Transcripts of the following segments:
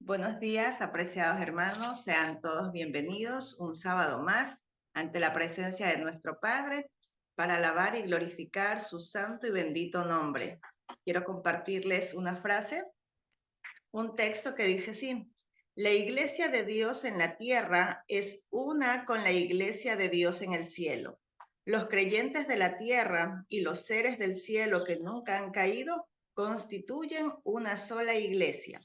Buenos días, apreciados hermanos, sean todos bienvenidos un sábado más ante la presencia de nuestro Padre para alabar y glorificar su santo y bendito nombre. Quiero compartirles una frase, un texto que dice así: la iglesia de Dios en la tierra es una con la iglesia de Dios en el cielo. Los creyentes de la tierra y los seres del cielo que nunca han caído constituyen una sola iglesia.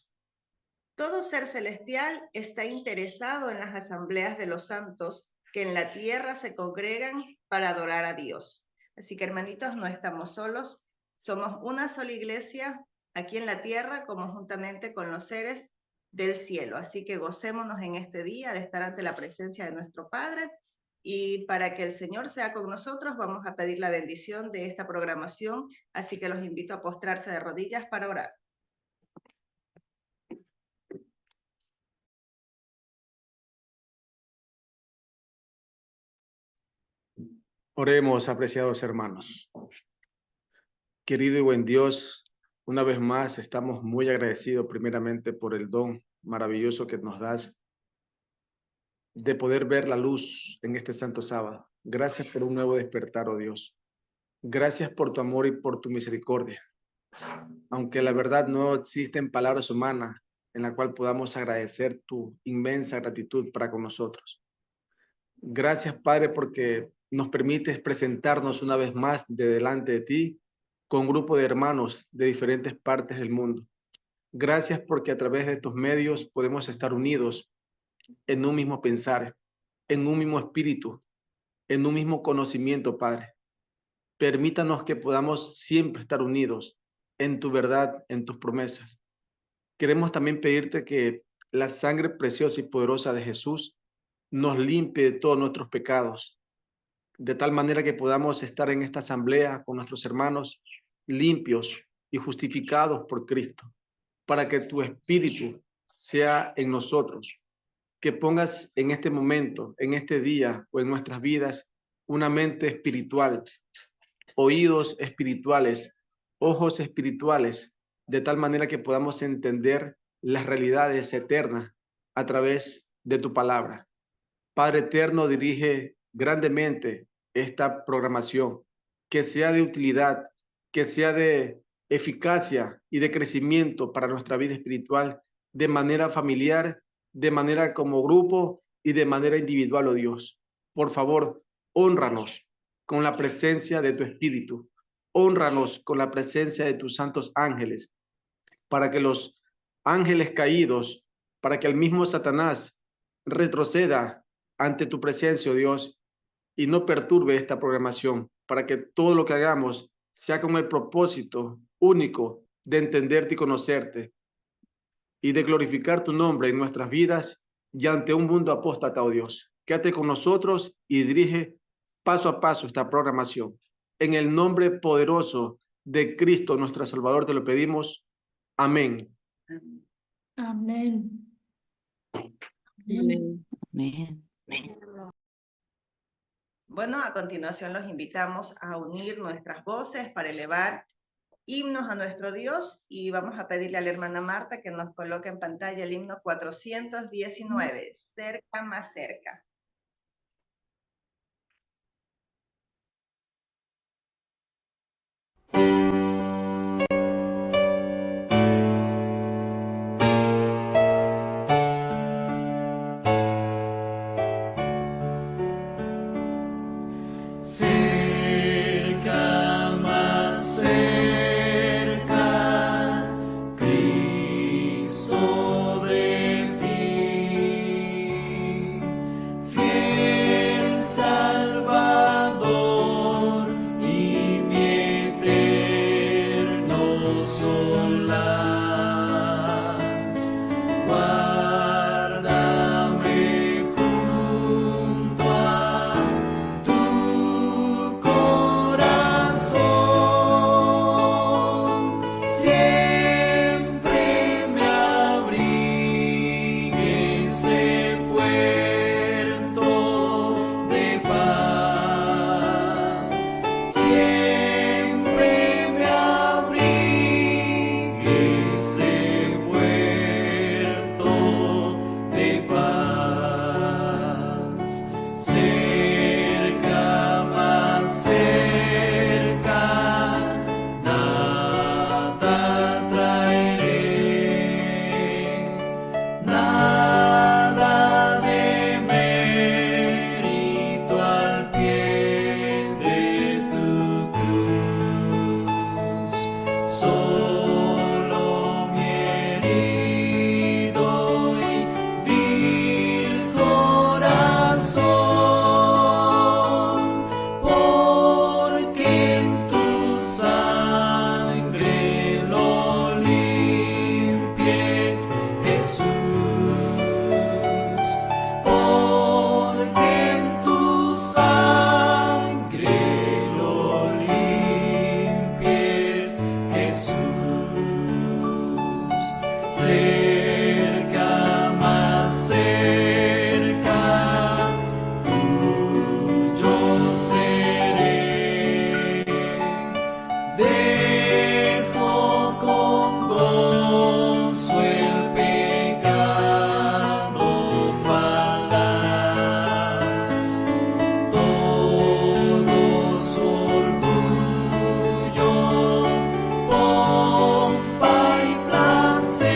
Todo ser celestial está interesado en las asambleas de los santos que en la tierra se congregan para adorar a Dios. Así que, hermanitos, no estamos solos, somos una sola iglesia aquí en la tierra, como juntamente con los seres del cielo. Así que gocémonos en este día de estar ante la presencia de nuestro Padre, y para que el Señor sea con nosotros, vamos a pedir la bendición de esta programación. Así que los invito a postrarse de rodillas para orar. Oremos, apreciados hermanos. Querido y buen Dios, una vez más estamos muy agradecidos primeramente por el don maravilloso que nos das de poder ver la luz en este santo sábado. Gracias por un nuevo despertar, oh Dios. Gracias por tu amor y por tu misericordia. Aunque la verdad no existen palabras humanas en la cual podamos agradecer tu inmensa gratitud para con nosotros. Gracias, Padre, porque nos permites presentarnos una vez más de delante de ti con un grupo de hermanos de diferentes partes del mundo. Gracias porque a través de estos medios podemos estar unidos en un mismo pensar, en un mismo espíritu, en un mismo conocimiento, Padre. Permítanos que podamos siempre estar unidos en tu verdad, en tus promesas. Queremos también pedirte que la sangre preciosa y poderosa de Jesús nos limpie de todos nuestros pecados, de tal manera que podamos estar en esta asamblea con nuestros hermanos limpios y justificados por Cristo, para que tu espíritu sea en nosotros, que pongas en este momento, en este día o en nuestras vidas una mente espiritual, oídos espirituales, ojos espirituales, de tal manera que podamos entender las realidades eternas a través de tu palabra. Padre eterno, dirige grandemente esta programación, que sea de utilidad, que sea de eficacia y de crecimiento para nuestra vida espiritual, de manera familiar, de manera como grupo y de manera individual, oh Dios. Por favor, hónranos con la presencia de tu Espíritu, hónranos con la presencia de tus santos ángeles, para que los ángeles caídos, para que el mismo Satanás retroceda ante tu presencia, oh Dios, y no perturbe esta programación, para que todo lo que hagamos sea con el propósito único de entenderte y conocerte y de glorificar tu nombre en nuestras vidas y ante un mundo apóstata, oh Dios. Quédate con nosotros y dirige paso a paso esta programación. En el nombre poderoso de Cristo, nuestro Salvador, te lo pedimos. Amén. Amén. Amén. Amén. Bueno, a continuación los invitamos a unir nuestras voces para elevar himnos a nuestro Dios, y vamos a pedirle a la hermana Marta que nos coloque en pantalla el himno 419, cerca más cerca. cerca, más cerca, tuyo seré. Dejo con gozo el pecado falaz, todo su orgullo, pompa y placer.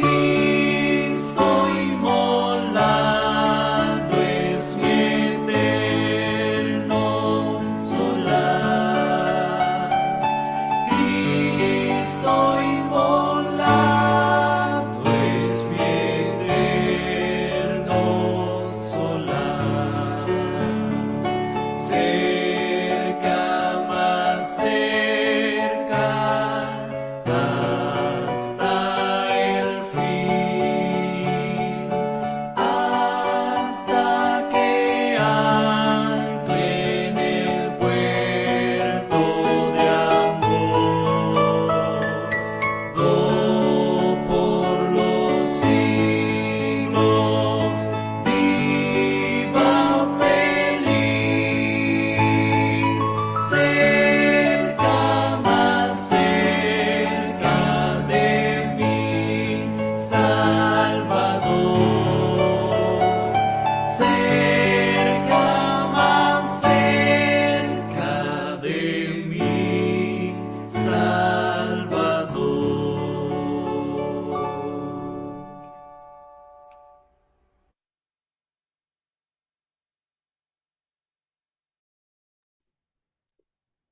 Cristo inmolado es mi eterno solaz. Cristo inmolado es mi eterno solaz. Cerca, más cerca, hasta el fin, hasta que ancle en el puerto de amor. Por los siglos viva feliz, cerca, más cerca de mi Salvador, cerca, más cerca de mi Salvador.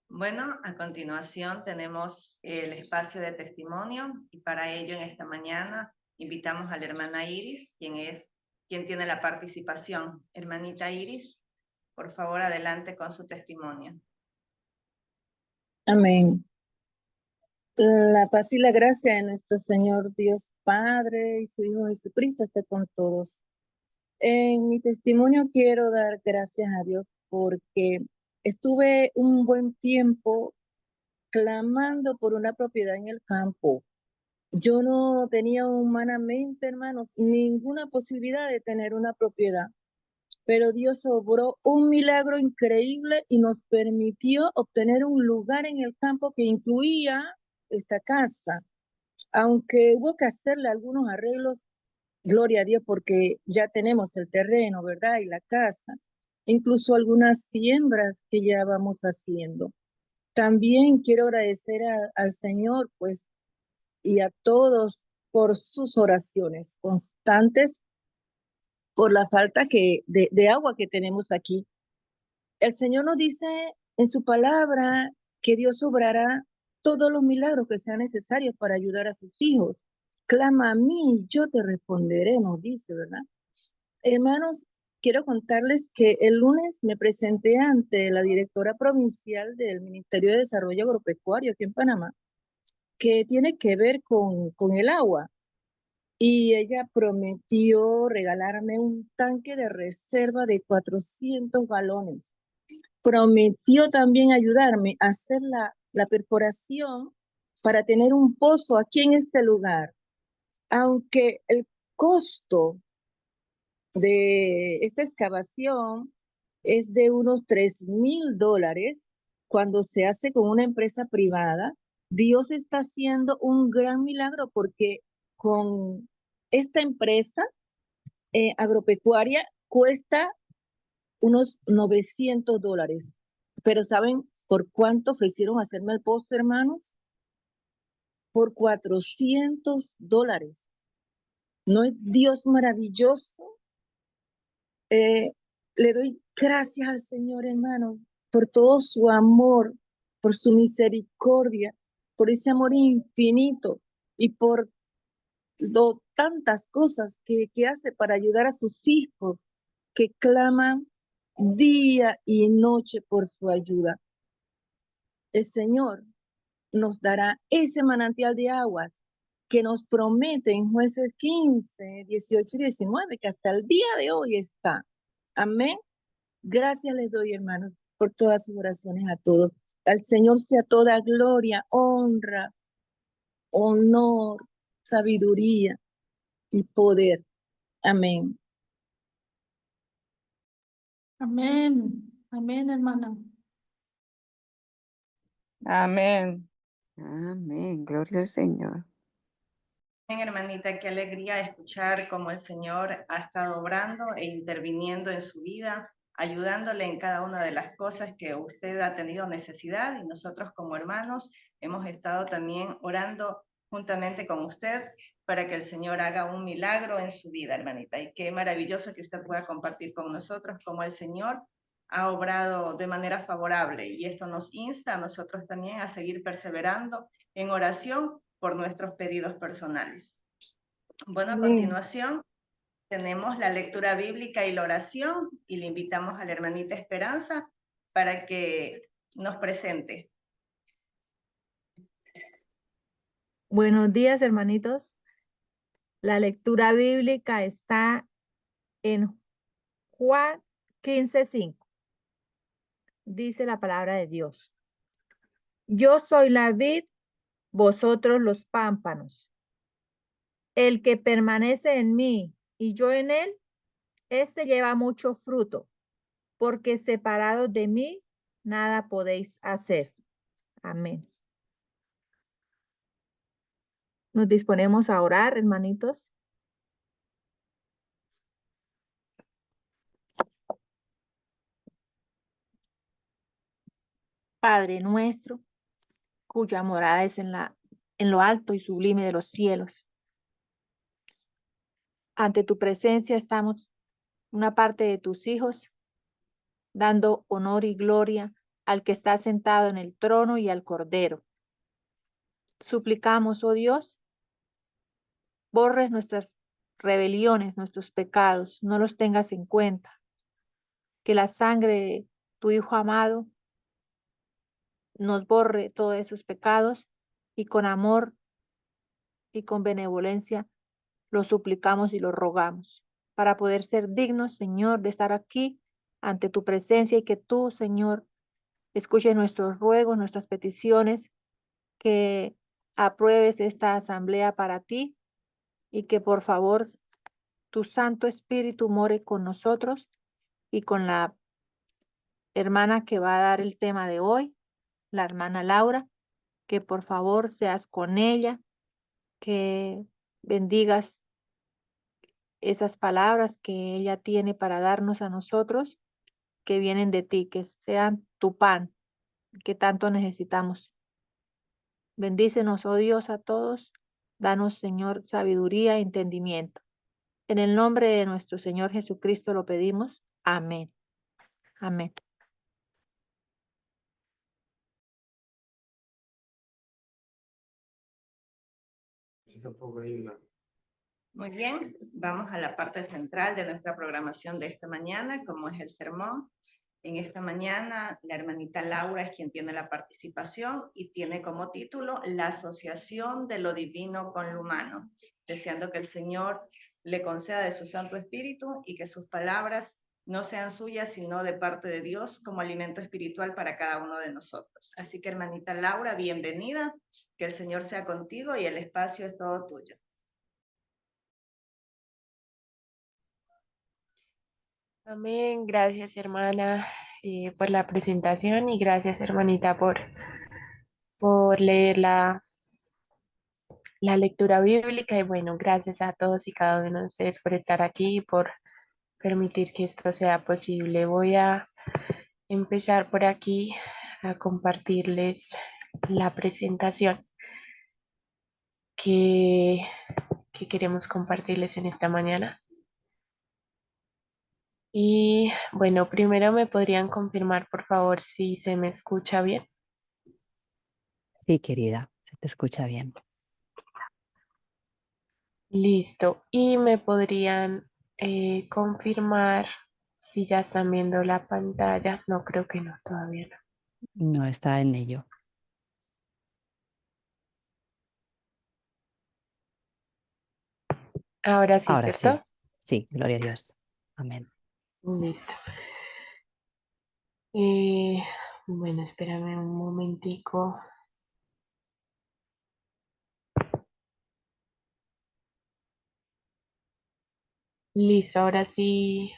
Bueno, a continuación tenemos el espacio de testimonio y para ello en esta mañana invitamos a la hermana Iris, quien tiene la participación. Hermanita Iris, por favor, adelante con su testimonio. Amén. La paz y la gracia de nuestro Señor Dios Padre y su Hijo Jesucristo esté con todos. En mi testimonio quiero dar gracias a Dios porque estuve un buen tiempo clamando por una propiedad en el campo. Yo no tenía humanamente, hermanos, ninguna posibilidad de tener una propiedad, pero Dios obró un milagro increíble y nos permitió obtener un lugar en el campo que incluía esta casa. Aunque hubo que hacerle algunos arreglos, gloria a Dios, porque ya tenemos el terreno, ¿verdad? Y la casa, incluso algunas siembras que ya vamos haciendo. También quiero agradecer al Señor, pues, y a todos por sus oraciones constantes, por la falta de agua que tenemos aquí. El Señor nos dice en su palabra que Dios obrará todos los milagros que sean necesarios para ayudar a sus hijos. Clama a mí, yo te responderé, nos dice, ¿verdad? Hermanos, quiero contarles que el lunes me presenté ante la directora provincial del Ministerio de Desarrollo Agropecuario aquí en Panamá, que tiene que ver con el agua. Y ella prometió regalarme un tanque de reserva de 400 galones. Prometió también ayudarme a hacer la perforación para tener un pozo aquí en este lugar. Aunque el costo de esta excavación es de unos $3,000, cuando se hace con una empresa privada, Dios está haciendo un gran milagro porque con esta empresa agropecuaria cuesta unos $900. Pero ¿saben por cuánto ofrecieron hacerme el pozo, hermanos? Por $400. ¿No es Dios maravilloso? Le doy gracias al Señor, hermano, por todo su amor, por su misericordia, por ese amor infinito y por tantas cosas que hace para ayudar a sus hijos que claman día y noche por su ayuda. El Señor nos dará ese manantial de aguas que nos promete en Jueces 15, 18 y 19, que hasta el día de hoy está. Amén. Gracias les doy, hermanos, por todas sus oraciones a todos. Al Señor sea toda gloria, honra honor, sabiduría y poder. Amén. Amén. Amén, hermana. Amén. Amén. Gloria al Señor. Bien, hermanita, qué alegría escuchar cómo el Señor ha estado obrando e interviniendo en su vida, ayudándole en cada una de las cosas que usted ha tenido necesidad, y nosotros como hermanos hemos estado también orando juntamente con usted para que el Señor haga un milagro en su vida, hermanita. Y qué maravilloso que usted pueda compartir con nosotros cómo el Señor ha obrado de manera favorable, y esto nos insta a nosotros también a seguir perseverando en oración por nuestros pedidos personales. Bueno, a Amén. continuación tenemos la lectura bíblica y la oración, y le invitamos a la hermanita Esperanza para que nos presente. Buenos días, hermanitos. La lectura bíblica está en Juan 15:5. Dice la palabra de Dios: Yo soy la vid, vosotros los pámpanos. El que permanece en mí y yo en él, éste lleva mucho fruto, porque separados de mí, nada podéis hacer. Amén. Nos disponemos a orar, hermanitos. Padre nuestro, cuya morada es en lo alto y sublime de los cielos. Ante tu presencia estamos, una parte de tus hijos, dando honor y gloria al que está sentado en el trono y al Cordero. Suplicamos, oh Dios, borres nuestras rebeliones, nuestros pecados, no los tengas en cuenta. Que la sangre de tu Hijo amado nos borre todos esos pecados, y con amor y con benevolencia lo suplicamos y lo rogamos para poder ser dignos, Señor, de estar aquí ante tu presencia, y que tú, Señor, escuches nuestros ruegos, nuestras peticiones, que apruebes esta asamblea para ti, y que por favor tu Santo Espíritu more con nosotros y con la hermana que va a dar el tema de hoy, la hermana Laura, que por favor seas con ella, que bendigas esas palabras que ella tiene para darnos a nosotros, que vienen de ti, que sean tu pan, que tanto necesitamos. Bendícenos, oh Dios, a todos. Danos, Señor, sabiduría e entendimiento. En el nombre de nuestro Señor Jesucristo lo pedimos. Amén. Amén. Muy bien, vamos a la parte central de nuestra programación de esta mañana, como es el sermón. En esta mañana, la hermanita Laura es quien tiene la participación, y tiene como título La asociación de lo divino con lo humano, deseando que el Señor le conceda de su Santo Espíritu y que sus palabras no sean suyas, sino de parte de Dios, como alimento espiritual para cada uno de nosotros. Así que, hermanita Laura, bienvenida, que el Señor sea contigo y el espacio es todo tuyo. Amén, gracias hermana por la presentación, y gracias hermanita por leer la lectura bíblica, y bueno, gracias a todos y cada uno de ustedes por estar aquí y por permitir que esto sea posible. Voy a empezar por aquí a compartirles la presentación que queremos compartirles en esta mañana. Y bueno, primero me podrían confirmar por favor si se me escucha bien. Sí, querida, se te escucha bien. Listo. Y me podrían confirmar si ya están viendo la pantalla. No, creo que no, todavía no. No está en ello. Ahora sí, Ahora ¿cierto? sí, gloria a Dios. Amén. Listo. Bueno, espérame un momentico. Listo, ahora sí.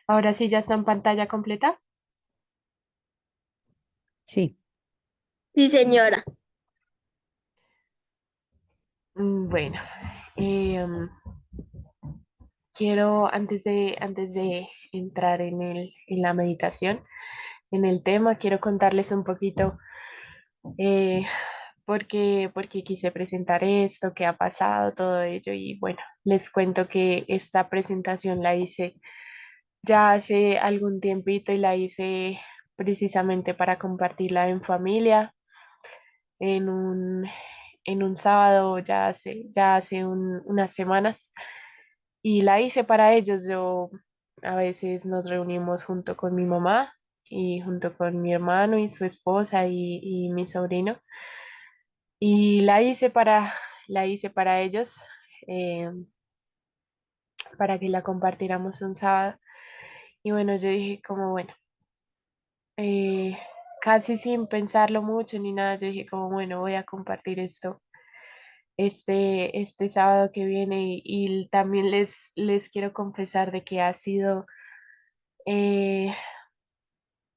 Ahora sí ya está en pantalla completa. Sí, Sí, señora. Bueno, em, quiero antes de entrar en la meditación, en el tema, quiero contarles un poquito eh, por qué quise presentar esto, qué ha pasado, todo ello. Y bueno, les cuento que esta presentación la hice ya hace algún tiempito y la hice precisamente para compartirla en familia en en un sábado ya hace unas semanas y la hice para ellos. Yo a veces nos reunimos junto con mi mamá y junto con mi hermano y su esposa y mi sobrino y la hice para ellos eh, para que la compartiéramos un sábado. Y bueno, yo dije como bueno, eh, casi sin pensarlo mucho ni nada, yo dije como bueno, voy a compartir esto este sábado que viene y también les quiero confesar de que ha sido, eh,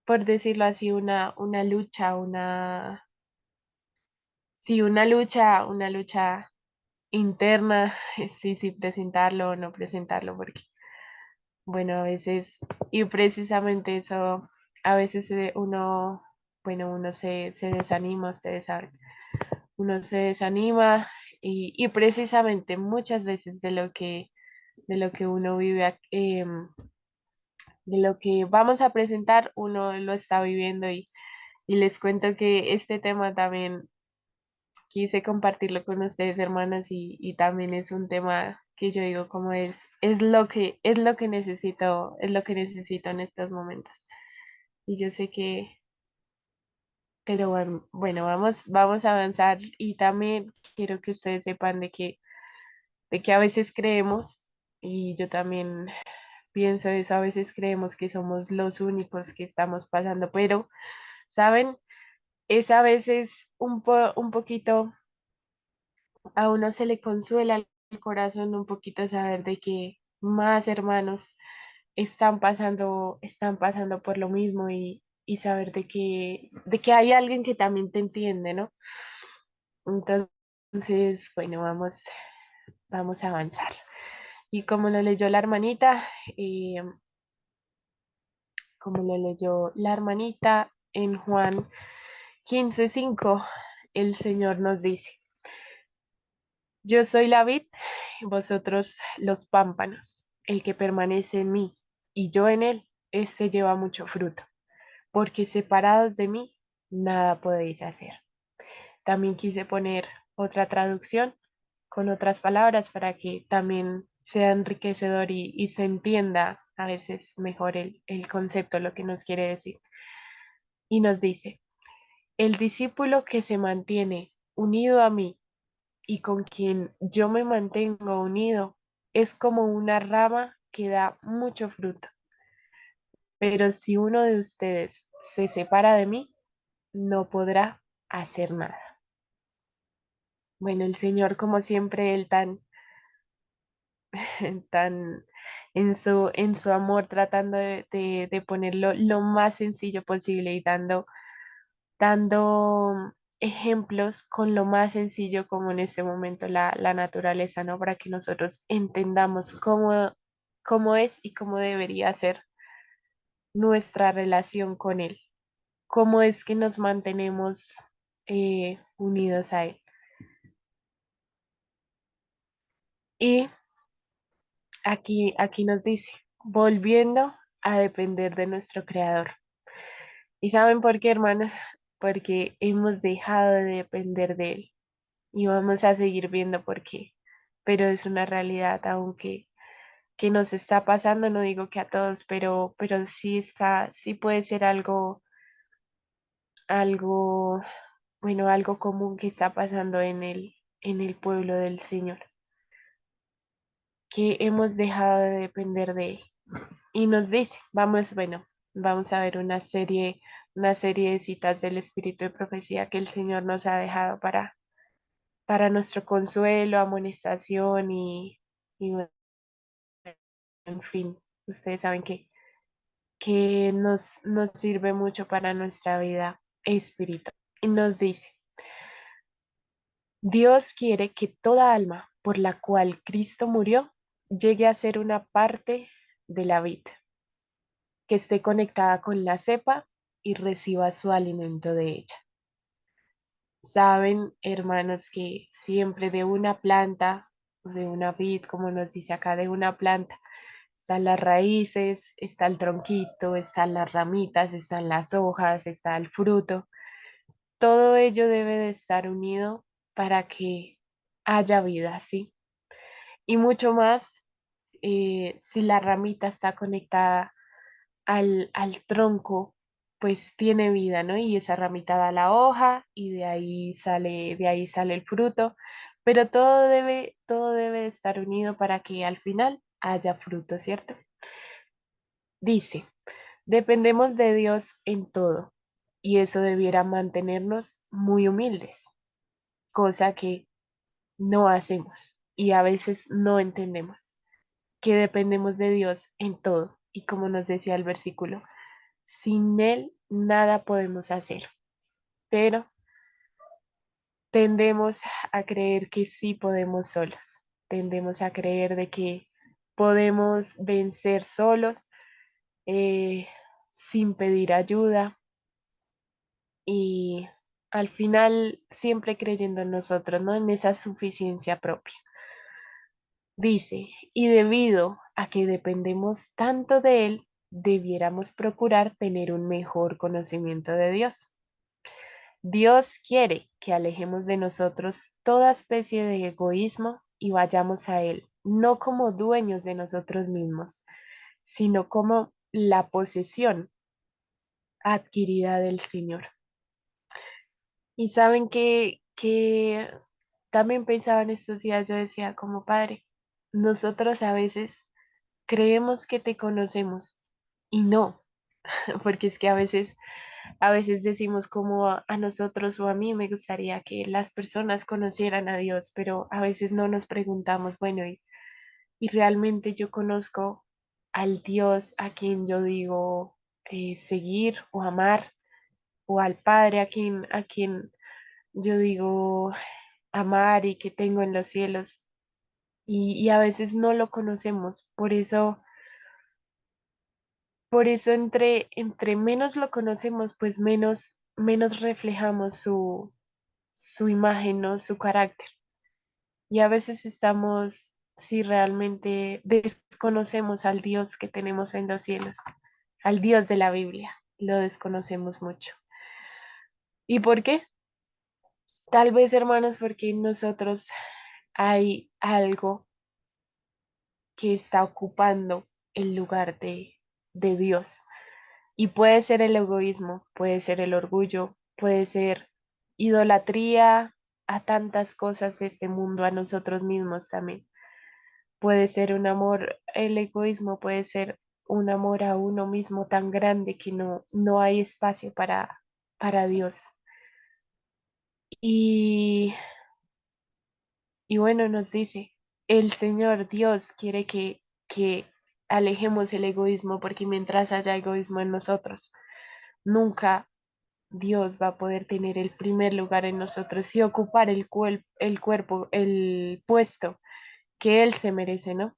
por decirlo así, una lucha, sí, una lucha interna, sí, sí, presentarlo o no presentarlo, porque, bueno, a veces, y precisamente eso, a veces uno, bueno, uno se desanima, ustedes saben, uno se desanima y precisamente muchas veces de lo que uno vive, de lo que vamos a presentar, uno lo está viviendo y les cuento que este tema también quise compartirlo con ustedes, hermanas, y también es un tema que yo digo como es lo que necesito, es lo que necesito en estos momentos. Y yo sé que, pero bueno, vamos a avanzar y también quiero que ustedes sepan de que a veces creemos, y yo también pienso eso, a veces creemos que somos los únicos que estamos pasando, pero, ¿saben? Es a veces un poquito, a uno se le consuela el corazón un poquito saber de que más hermanos están pasando por lo mismo y saber de que hay alguien que también te entiende, ¿no? Entonces, bueno, vamos a avanzar. Y como lo leyó la hermanita, eh, como lo leyó la hermanita en Juan 15:5, el Señor nos dice, yo soy la vid, vosotros los pámpanos, el que permanece en mí y yo en él, éste lleva mucho fruto, porque separados de mí, nada podéis hacer. También quise poner otra traducción con otras palabras para que también sea enriquecedor y se entienda a veces mejor el concepto, lo que nos quiere decir. Y nos dice, el discípulo que se mantiene unido a mí y con quien yo me mantengo unido es como una rama que da mucho fruto. Pero si uno de ustedes se separa de mí, no podrá hacer nada. Bueno, el Señor, como siempre, Él tan en su amor, tratando de ponerlo lo más sencillo posible y dando ejemplos con lo más sencillo como en este momento la naturaleza, ¿no? Para que nosotros entendamos cómo es y cómo debería ser nuestra relación con Él, cómo es que nos mantenemos unidos a Él. Y aquí nos dice, volviendo a depender de nuestro Creador. ¿Y saben por qué, hermanos? Porque hemos dejado de depender de Él y vamos a seguir viendo por qué. Pero es una realidad, aunque que nos está pasando, no digo que a todos, pero sí está, sí puede ser algo, bueno, algo común que está pasando en el pueblo del Señor, que hemos dejado de depender de Él. Y nos dice, vamos, bueno, vamos a ver una serie una serie de citas del Espíritu de Profecía que el Señor nos ha dejado para nuestro consuelo, amonestación y bueno, en fin, ustedes saben que nos sirve mucho para nuestra vida espiritual. Y nos dice, Dios quiere que toda alma por la cual Cristo murió llegue a ser una parte de la vida, que esté conectada con la cepa y reciba su alimento de ella. Saben, hermanos, que siempre de una planta, de una vid, como nos dice acá, de una planta, están las raíces, está el tronquito, están las ramitas, están las hojas, está el fruto. Todo ello debe de estar unido para que haya vida, ¿sí? Y mucho más si la ramita está conectada al tronco, pues tiene vida, ¿no? Y esa ramita da la hoja y de ahí sale el fruto, pero todo debe de estar unido para que al final haya fruto, ¿cierto? Dice, dependemos de Dios en todo y eso debiera mantenernos muy humildes, cosa que no hacemos y a veces no entendemos que dependemos de Dios en todo y como nos decía el versículo, sin Él nada podemos hacer, pero tendemos a creer que sí podemos solos, tendemos a creer de que podemos vencer solos eh, sin pedir ayuda y al final siempre creyendo en nosotros, ¿no? En esa suficiencia propia. Dice, y debido a que dependemos tanto de Él, debiéramos procurar tener un mejor conocimiento de Dios. Dios quiere que alejemos de nosotros toda especie de egoísmo y vayamos a Él, no como dueños de nosotros mismos, sino como la posesión adquirida del Señor. Y saben que también pensaba en estos días, yo decía, como padre, nosotros a veces creemos que te conocemos y no, porque es que a veces decimos como a nosotros o a mí me gustaría que las personas conocieran a Dios, pero a veces no nos preguntamos, bueno, y realmente yo conozco al Dios a quien yo digo seguir o amar, o al Padre a quien yo digo amar y que tengo en los cielos, y a veces no lo conocemos, por eso entre menos lo conocemos, pues menos reflejamos su imagen, ¿no? Su carácter. Y a veces estamos, si realmente desconocemos al Dios que tenemos en los cielos, al Dios de la Biblia, lo desconocemos mucho. ¿Y por qué? Tal vez, hermanos, porque en nosotros hay algo que está ocupando el lugar de Dios. Y puede ser el egoísmo, puede ser el orgullo, puede ser idolatría a tantas cosas de este mundo, a nosotros mismos también. Puede ser un amor, el egoísmo puede ser un amor a uno mismo tan grande que no hay espacio para Dios. Y, y bueno, nos dice, el Señor Dios quiere que alejemos el egoísmo porque mientras haya egoísmo en nosotros, nunca Dios va a poder tener el primer lugar en nosotros y ocupar el cuerpo, el puesto que Él se merece, ¿no?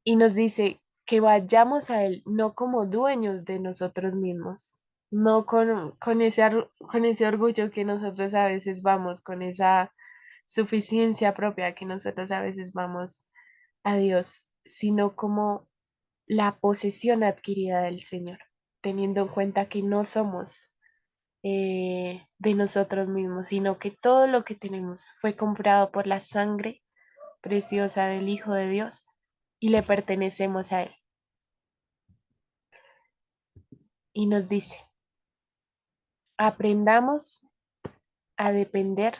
Y nos dice que vayamos a Él no como dueños de nosotros mismos, no con ese orgullo que nosotros a veces vamos, con esa suficiencia propia que nosotros a veces vamos a Dios, sino como la posesión adquirida del Señor, teniendo en cuenta que no somos de nosotros mismos, sino que todo lo que tenemos fue comprado por la sangre preciosa del Hijo de Dios y le pertenecemos a Él. Y nos dice, aprendamos a depender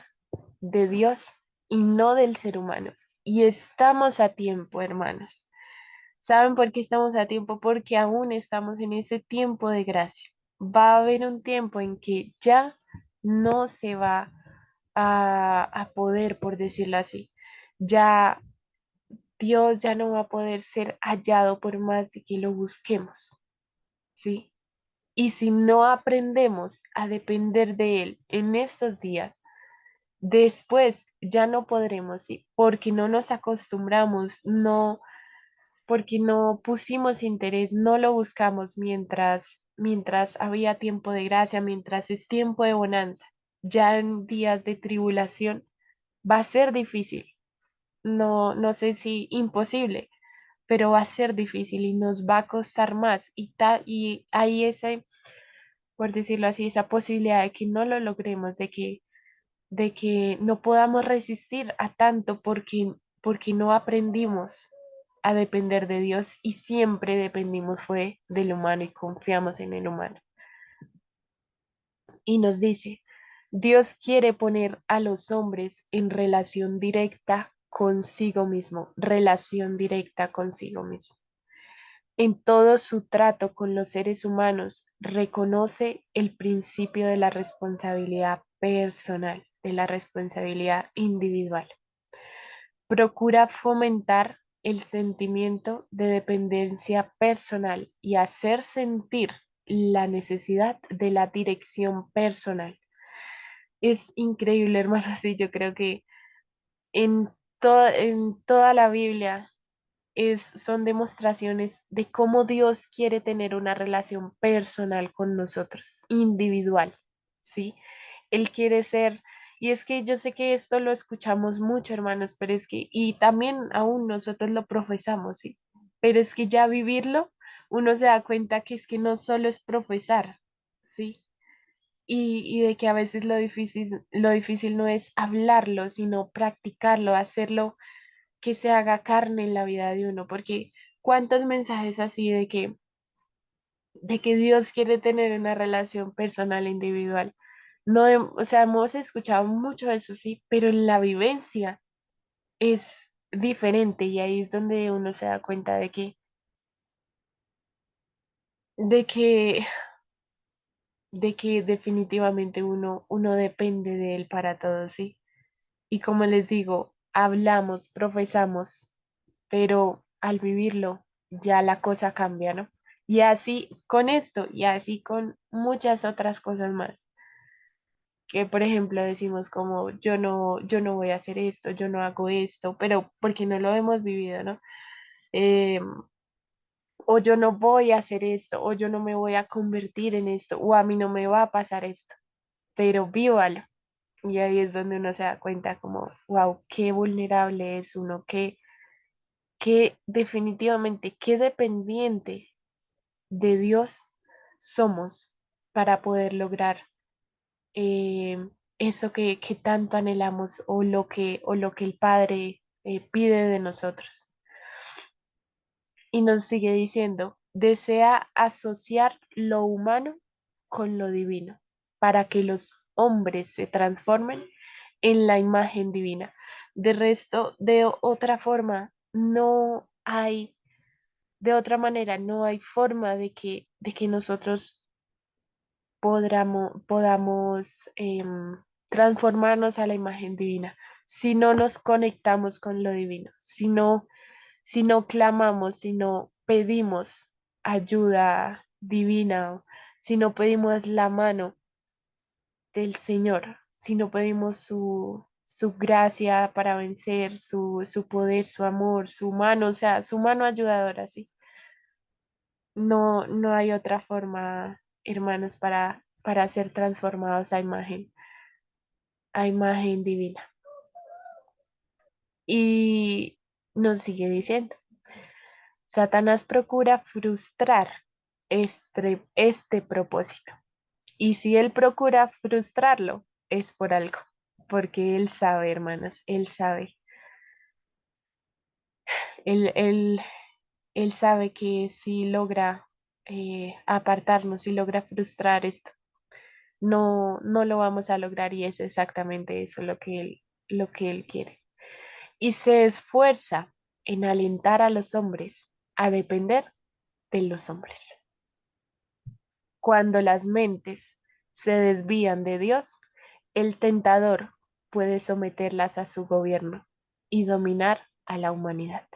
de Dios y no del ser humano. Y estamos a tiempo, hermanos. ¿Saben por qué estamos a tiempo? Porque aún estamos en ese tiempo de gracia. Va a haber un tiempo en que ya no se va a poder, por decirlo así. Ya Dios ya no va a poder ser hallado por más de que lo busquemos, ¿sí? Y si no aprendemos a depender de Él en estos días, después ya no podremos, ¿sí? Porque no nos acostumbramos, no, porque no pusimos interés, no lo buscamos mientras había tiempo de gracia, mientras es tiempo de bonanza. Ya en días de tribulación va a ser difícil. No, no sé si imposible, pero va a ser difícil y nos va a costar más. Y hay ese, por decirlo así, esa posibilidad de que no lo logremos, de que no podamos resistir a tanto porque no aprendimos a depender de Dios y siempre dependimos fue del humano y confiamos en el humano. Y nos dice, Dios quiere poner a los hombres en relación directa consigo mismo, relación directa consigo mismo. En todo su trato con los seres humanos, reconoce el principio de la responsabilidad personal, de la responsabilidad individual. Procura fomentar el sentimiento de dependencia personal y hacer sentir la necesidad de la dirección personal. Es increíble, hermanos, y yo creo que en, en toda la Biblia son demostraciones de cómo Dios quiere tener una relación personal con nosotros, individual, ¿sí? Él quiere ser, y es que yo sé que esto lo escuchamos mucho, hermanos, pero es que, y también aún nosotros lo profesamos, ¿sí? Pero es que ya vivirlo, uno se da cuenta que es que no solo es profesar, ¿sí? Y de que a veces lo difícil no es hablarlo, sino practicarlo, hacerlo que se haga carne en la vida de uno, porque cuántos mensajes así de que Dios quiere tener una relación personal e individual. No, o sea, hemos escuchado mucho de eso, sí, pero en la vivencia es diferente y ahí es donde uno se da cuenta de que, de que definitivamente uno depende de él para todo, sí. Y como les digo, hablamos, profesamos, pero al vivirlo ya la cosa cambia, ¿no? Y así con esto y así con muchas otras cosas más, que por ejemplo decimos como yo no voy a hacer esto, yo no hago esto, pero porque no lo hemos vivido, ¿no? Em, o yo no voy a hacer esto, o yo no me voy a convertir en esto, o a mí no me va a pasar esto, pero vívalo. Y ahí es donde uno se da cuenta como, wow, qué vulnerable es uno, que definitivamente, qué dependiente de Dios somos para poder lograr eso que tanto anhelamos o lo que el Padre pide de nosotros. Y nos sigue diciendo, desea asociar lo humano con lo divino para que los hombres se transformen en la imagen divina. De resto, de otra forma, no hay, de otra manera, no hay forma de que nosotros podamos transformarnos a la imagen divina si no nos conectamos con lo divino, si no clamamos, si no pedimos ayuda divina, si no pedimos la mano del Señor, si no pedimos su gracia para vencer, su poder, su amor, su mano, o sea, su mano ayudadora, sí. No hay otra forma, hermanos, para ser transformados a imagen divina. Y nos sigue diciendo, Satanás procura frustrar este propósito. Y si él procura frustrarlo, es por algo, porque él sabe, hermanas, él sabe. Él sabe que si logra apartarnos, si logra frustrar esto, no lo vamos a lograr y es exactamente eso lo que él quiere. Y se esfuerza en alentar a los hombres a depender de los hombres. Cuando las mentes se desvían de Dios, el tentador puede someterlas a su gobierno y dominar a la humanidad.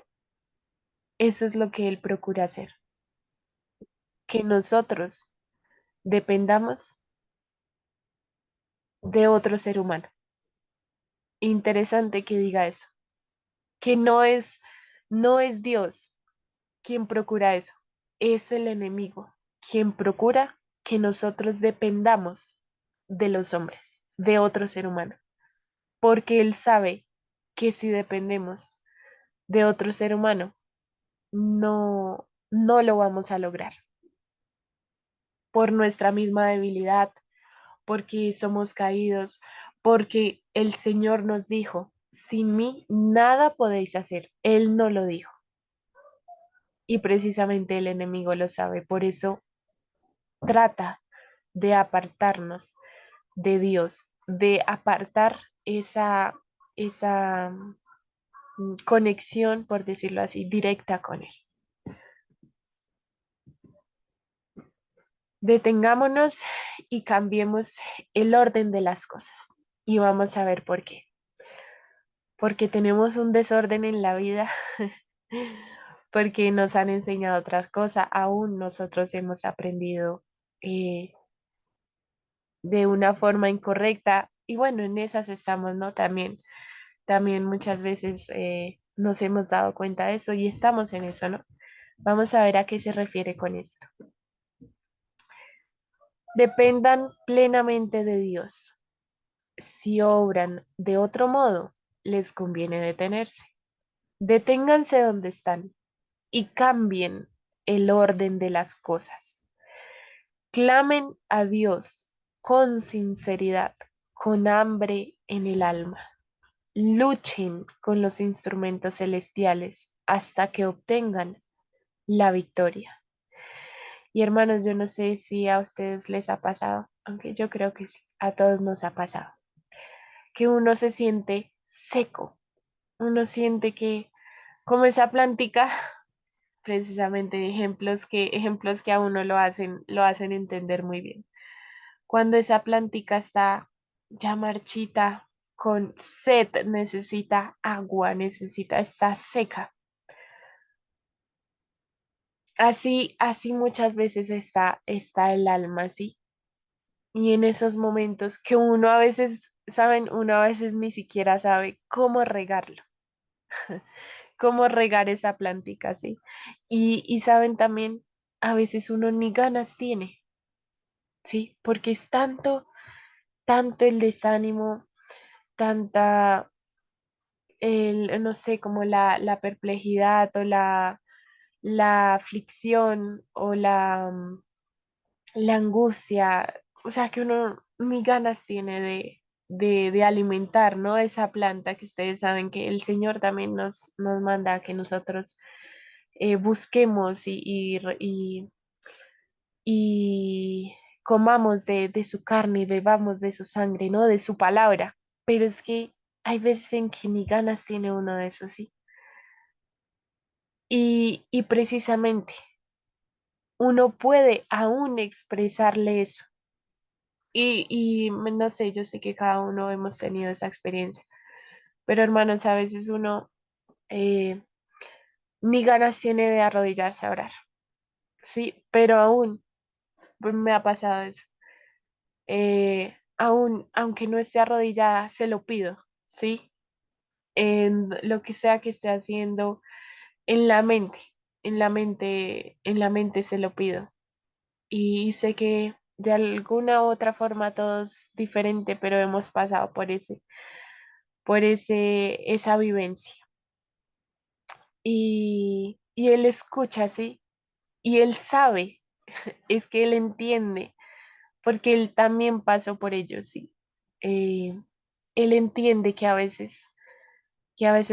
Eso es lo que Él procura hacer, que nosotros dependamos de otro ser humano. Interesante que diga eso, que no es Dios quien procura eso, es el enemigo quien procura que nosotros dependamos de los hombres, de otro ser humano, porque Él sabe que si dependemos de otro ser humano, no lo vamos a lograr por nuestra misma debilidad, porque somos caídos, porque el Señor nos dijo, sin mí nada podéis hacer. Él no lo dijo. Y precisamente el enemigo lo sabe. Por eso trata de apartarnos de Dios, de apartar esa conexión, por decirlo así, directa con Él. Detengámonos y cambiemos el orden de las cosas. Y vamos a ver por qué. Porque tenemos un desorden en la vida, porque nos han enseñado otras cosas, aún nosotros hemos aprendido de una forma incorrecta y bueno, en esas estamos, ¿no? También muchas veces nos hemos dado cuenta de eso y estamos en eso, ¿no? Vamos a ver a qué se refiere con esto. Dependan plenamente de Dios. Si obran de otro modo, les conviene detenerse. Deténganse donde están y cambien el orden de las cosas. Clamen a Dios con sinceridad, con hambre en el alma. Luchen con los instrumentos celestiales hasta que obtengan la victoria. Y hermanos, yo no sé si a ustedes les ha pasado, aunque yo creo que sí, a todos nos ha pasado, que uno se siente seco, uno siente que como esa plantica, precisamente ejemplos que a uno lo hacen entender muy bien. Cuando esa plantica está ya marchita, con sed, necesita agua, está seca. Así muchas veces está el alma, ¿sí? Y en esos momentos que uno a veces, saben, uno a veces ni siquiera sabe cómo regarlo, cómo regar esa plantica, ¿sí? Y saben también, a veces uno ni ganas tiene, ¿sí? Porque es tanto el desánimo, tanta, no sé, como la perplejidad o la aflicción o la angustia, o sea, que uno ni ganas tiene de alimentar, ¿no? Esa planta que ustedes saben que el Señor también nos manda a que nosotros busquemos y comamos de su carne y bebamos de su sangre, ¿no? De su palabra. Pero es que hay veces en que ni ganas tiene uno de eso, ¿sí? Y precisamente uno puede aún expresarle eso. No sé, yo sé que cada uno hemos tenido esa experiencia, pero hermanos, a veces uno eh, ni ganas tiene de arrodillarse a orar, ¿sí? Pero aún pues, me ha pasado eso. Aún, aunque no esté arrodillada, se lo pido, ¿sí? En lo que sea que esté haciendo, en la mente, en la mente se lo pido. Y sé que de alguna u otra forma todos diferente, pero hemos pasado esa vivencia. Y él escucha, ¿sí? Y él sabe, es que él entiende, porque él también pasó por ello, ¿sí? Eh, Él entiende que a veces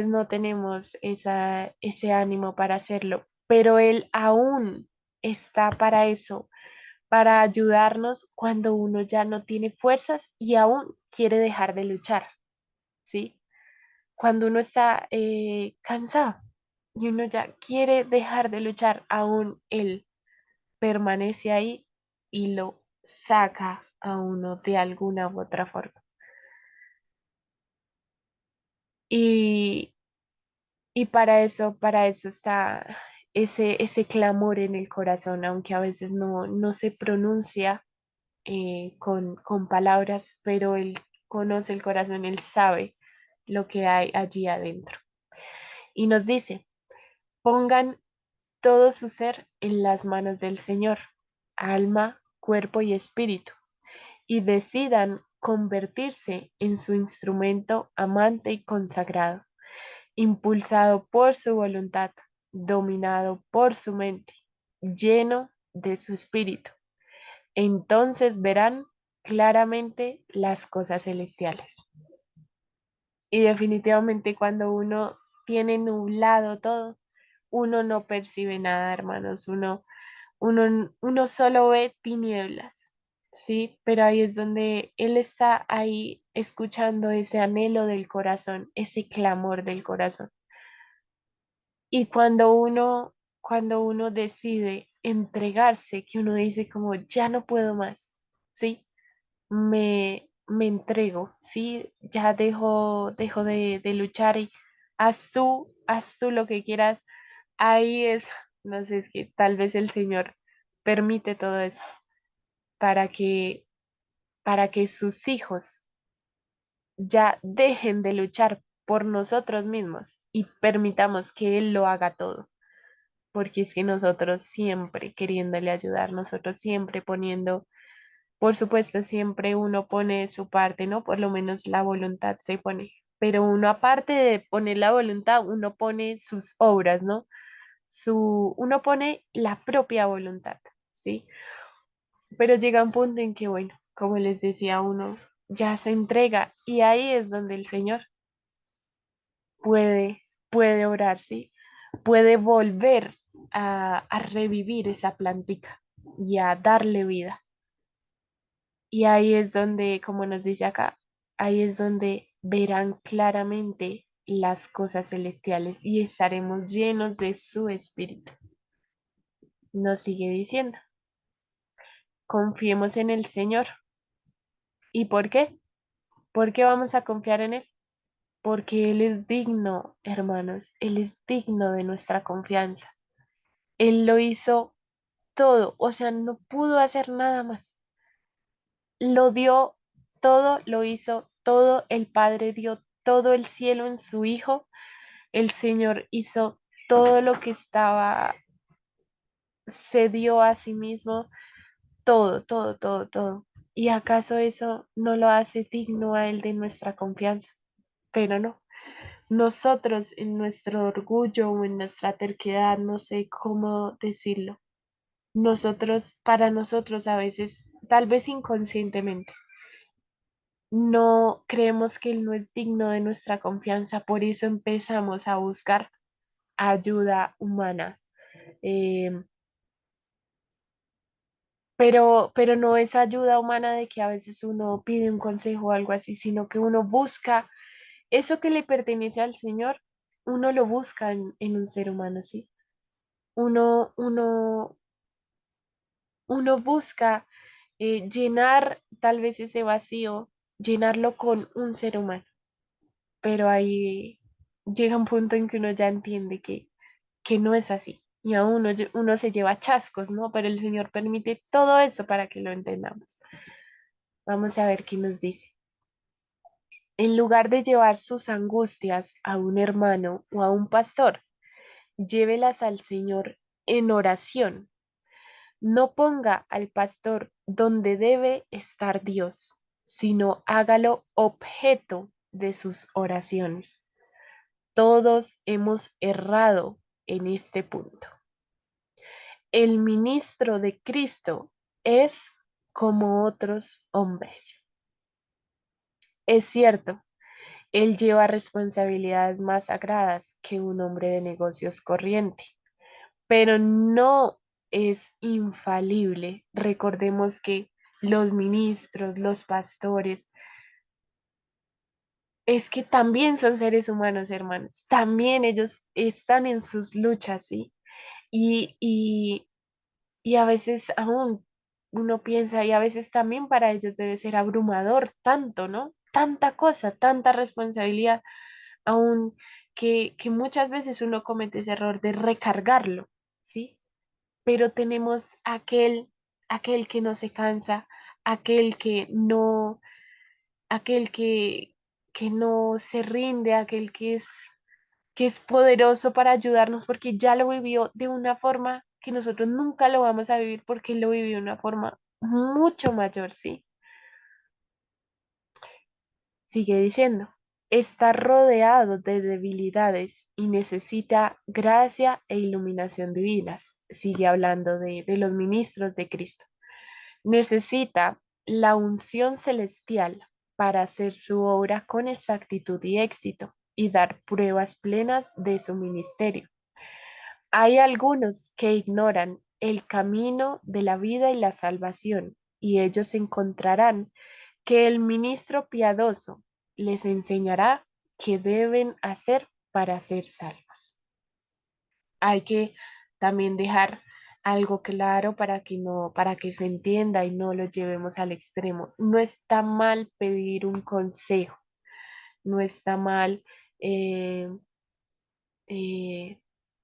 no tenemos ese ánimo para hacerlo, pero él aún está para eso, para ayudarnos cuando uno ya no tiene fuerzas y aún quiere dejar de luchar, ¿sí? Cuando uno está cansado. y uno ya quiere dejar de luchar, aún Él permanece ahí y lo saca a uno de alguna u otra forma. Y, y para eso está ese clamor en el corazón, aunque a veces no se pronuncia con palabras, pero Él conoce el corazón, Él sabe lo que hay allí adentro. Y nos dice, pongan todo su ser en las manos del Señor, alma, cuerpo y espíritu, y decidan convertirse en su instrumento amante y consagrado, impulsado por su voluntad, dominado por su mente, lleno de su espíritu. Entonces verán claramente las cosas celestiales. Y definitivamente cuando uno tiene nublado todo, uno no percibe nada, hermanos. Uno solo ve tinieblas, ¿sí? Pero ahí es donde Él está ahí escuchando ese anhelo del corazón, ese clamor del corazón. Y cuando uno decide entregarse, que uno dice como, ya no puedo más, ¿sí? Me entrego, ¿sí? Ya dejo de luchar y haz tú lo que quieras. Ahí es, no sé, es que tal vez el Señor permite todo eso para para que sus hijos ya dejen de luchar por nosotros mismos y permitamos que Él lo haga todo. Porque es que nosotros siempre queriéndole ayudar, nosotros siempre poniendo, por supuesto, siempre uno pone su parte, ¿no? Por lo menos la voluntad se pone, pero uno aparte de poner la voluntad, uno pone sus obras, ¿no? Uno pone la propia voluntad, ¿sí? Pero llega un punto en que, bueno, como les decía, uno ya se entrega y ahí es donde el Señor puede obrar, ¿sí? Puede volver a revivir esa plantica y a darle vida. Y ahí es donde, como nos dice acá, ahí es donde verán claramente las cosas celestiales y estaremos llenos de su espíritu. Nos sigue diciendo, confiemos en el Señor. ¿Y por qué? ¿Por qué vamos a confiar en Él? Porque Él es digno, hermanos, Él es digno de nuestra confianza. Él lo hizo todo, o sea, no pudo hacer nada más. Lo dio todo, lo hizo todo, el Padre dio todo el cielo en su Hijo, el Señor hizo todo lo que estaba, se dio a sí mismo, todo. ¿Y acaso eso no lo hace digno a Él de nuestra confianza? Pero no. Nosotros en nuestro orgullo o en nuestra terquedad, no sé cómo decirlo, para nosotros a veces, tal vez inconscientemente, no creemos que Él no es digno de nuestra confianza, por eso empezamos a buscar ayuda humana. eh, pero no es ayuda humana de que a veces uno pide un consejo o algo así, sino que uno busca eso que le pertenece al Señor, uno lo busca en un ser humano, ¿sí? Uno, uno, uno busca llenar tal vez ese vacío, llenarlo con un ser humano, pero ahí llega un punto en que uno ya entiende que no es así. Y a uno se lleva chascos, ¿no? Pero el Señor permite todo eso para que lo entendamos. Vamos a ver qué nos dice. En lugar de llevar sus angustias a un hermano o a un pastor, llévelas al Señor en oración. No ponga al pastor donde debe estar Dios, sino hágalo objeto de sus oraciones. Todos hemos errado en este punto. El ministro de Cristo es como otros hombres. Es cierto, él lleva responsabilidades más sagradas que un hombre de negocios corriente, pero no es infalible. Recordemos que los ministros, los pastores, es que también son seres humanos, hermanos. También ellos están en sus luchas, ¿sí? Y, y, y a veces aún uno piensa, y a veces también para ellos debe ser abrumador tanto, ¿no? Tanta cosa, tanta responsabilidad, aún que muchas veces uno comete ese error de recargarlo, ¿sí? Pero tenemos aquel que no se cansa, aquel aquel que no se rinde, aquel que es poderoso para ayudarnos porque ya lo vivió de una forma que nosotros nunca lo vamos a vivir porque él lo vivió de una forma mucho mayor, ¿sí? Sigue diciendo, está rodeado de debilidades y necesita gracia e iluminación divinas. Sigue hablando de los ministros de Cristo. Necesita la unción celestial para hacer su obra con exactitud y éxito y dar pruebas plenas de su ministerio. Hay algunos que ignoran el camino de la vida y la salvación, y ellos encontrarán que el ministro piadoso les enseñará qué deben hacer para ser salvos. Hay que también dejar algo claro para que se entienda y no lo llevemos al extremo. No está mal pedir un consejo, no está mal, eh,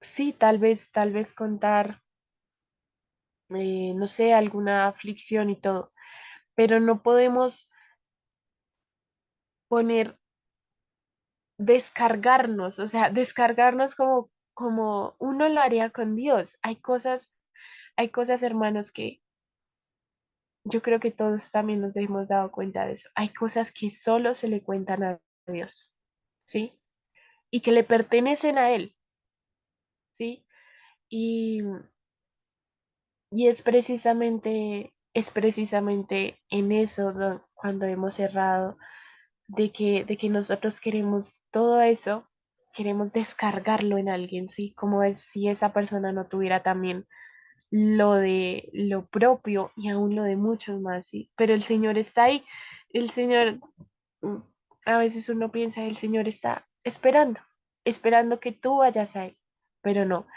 sí, tal vez contar, no sé, alguna aflicción y todo, pero no podemos poner, descargarnos, o sea, descargarnos como uno lo haría con Dios. Hay cosas, hermanos, que yo creo que todos también nos hemos dado cuenta de eso. Hay cosas que solo se le cuentan a Dios, ¿sí? Y que le pertenecen a Él, ¿sí? Y, y es precisamente en eso cuando hemos errado, de que nosotros queremos todo eso, queremos descargarlo en alguien, ¿sí? Como es si esa persona no tuviera también lo de lo propio y aún lo de muchos más, ¿sí? Pero el Señor está ahí, el Señor, mm, a veces uno piensa, el Señor está esperando, esperando que tú vayas ahí, pero no,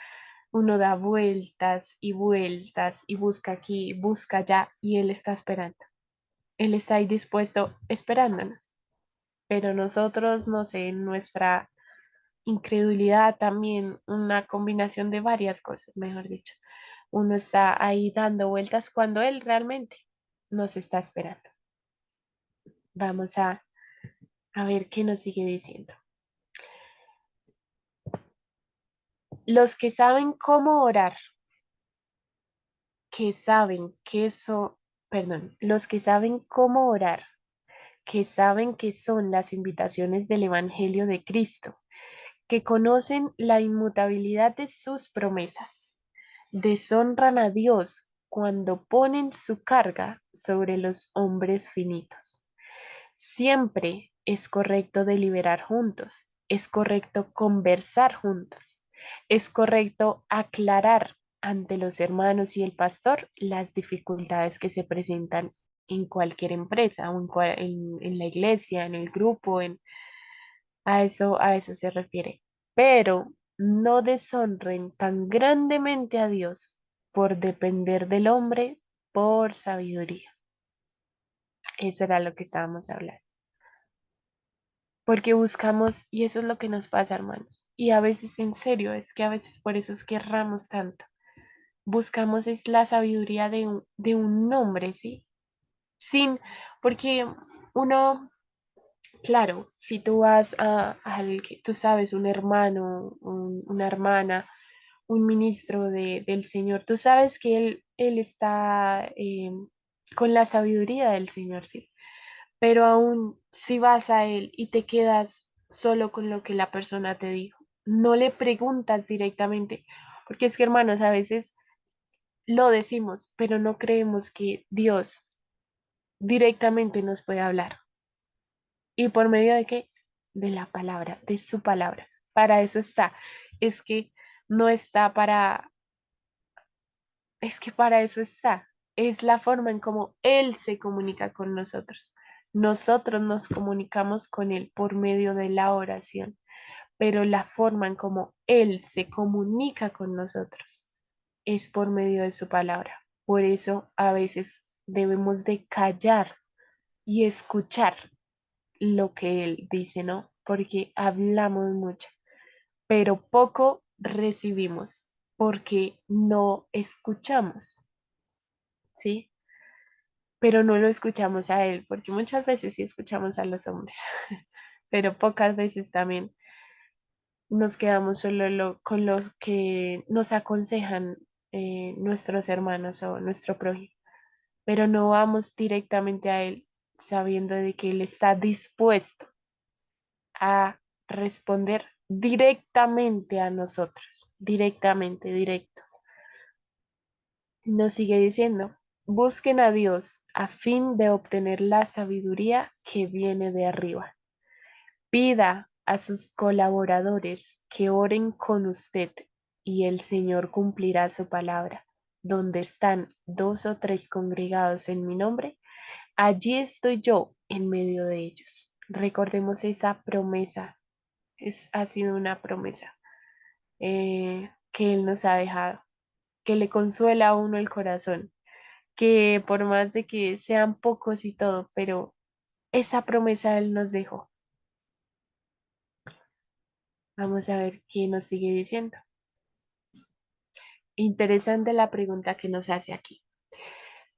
uno da vueltas y busca aquí, busca allá y Él está esperando, Él está ahí dispuesto esperándonos, pero nosotros, no sé, en nuestra incredulidad también, una combinación de varias cosas, mejor dicho. Uno está ahí dando vueltas cuando Él realmente nos está esperando. Vamos a ver qué nos sigue diciendo. Los que saben cómo orar, que saben que eso, perdón, los que saben cómo orar, que saben que son las invitaciones del Evangelio de Cristo, que conocen la inmutabilidad de sus promesas, deshonran a Dios cuando ponen su carga sobre los hombres finitos. Siempre es correcto deliberar juntos, es correcto conversar juntos, es correcto aclarar ante los hermanos y el pastor las dificultades que se presentan en cualquier empresa o en la iglesia, en el grupo, a eso se refiere. Pero no deshonren tan grandemente a Dios por depender del hombre por sabiduría. Eso era lo que estábamos hablando. Porque buscamos, y eso es lo que nos pasa, hermanos. Y a veces, en serio, es que a veces por eso es que erramos tanto. Buscamos es la sabiduría de un hombre, ¿sí? Sin, porque uno, claro, si tú vas al que tú sabes, un hermano, una hermana, un ministro del Señor, tú sabes que él está con la sabiduría del Señor, ¿sí? Pero aún si vas a él y te quedas solo con lo que la persona te dijo, no le preguntas directamente, porque es que hermanos, a veces lo decimos, pero no creemos que Dios directamente nos puede hablar. ¿Y por medio de qué? De la palabra, de su palabra. Para eso está. Es que no está para, es que para eso está. Es la forma en cómo Él se comunica con nosotros. Nosotros nos comunicamos con Él por medio de la oración, pero la forma en cómo Él se comunica con nosotros es por medio de su palabra. Por eso a veces debemos de callar y escuchar lo que Él dice, ¿no? Porque hablamos mucho, pero poco recibimos porque no escuchamos, ¿sí? Pero no lo escuchamos a Él, porque muchas veces sí escuchamos a los hombres, pero pocas veces también nos quedamos solo con los que nos aconsejan nuestros hermanos o nuestro prójimo, pero no vamos directamente a Él sabiendo de que Él está dispuesto a responder directamente a nosotros, directamente, directo. Nos sigue diciendo, busquen a Dios a fin de obtener la sabiduría que viene de arriba. Pida a sus colaboradores que oren con usted y el Señor cumplirá su palabra. Donde están 2 o 3 congregados en mi nombre, allí estoy yo en medio de ellos. Recordemos esa promesa. Ha sido una promesa que Él nos ha dejado, que le consuela a uno el corazón, que por más de que sean pocos y todo, pero esa promesa Él nos dejó. Vamos a ver qué nos sigue diciendo. Interesante la pregunta que nos hace aquí.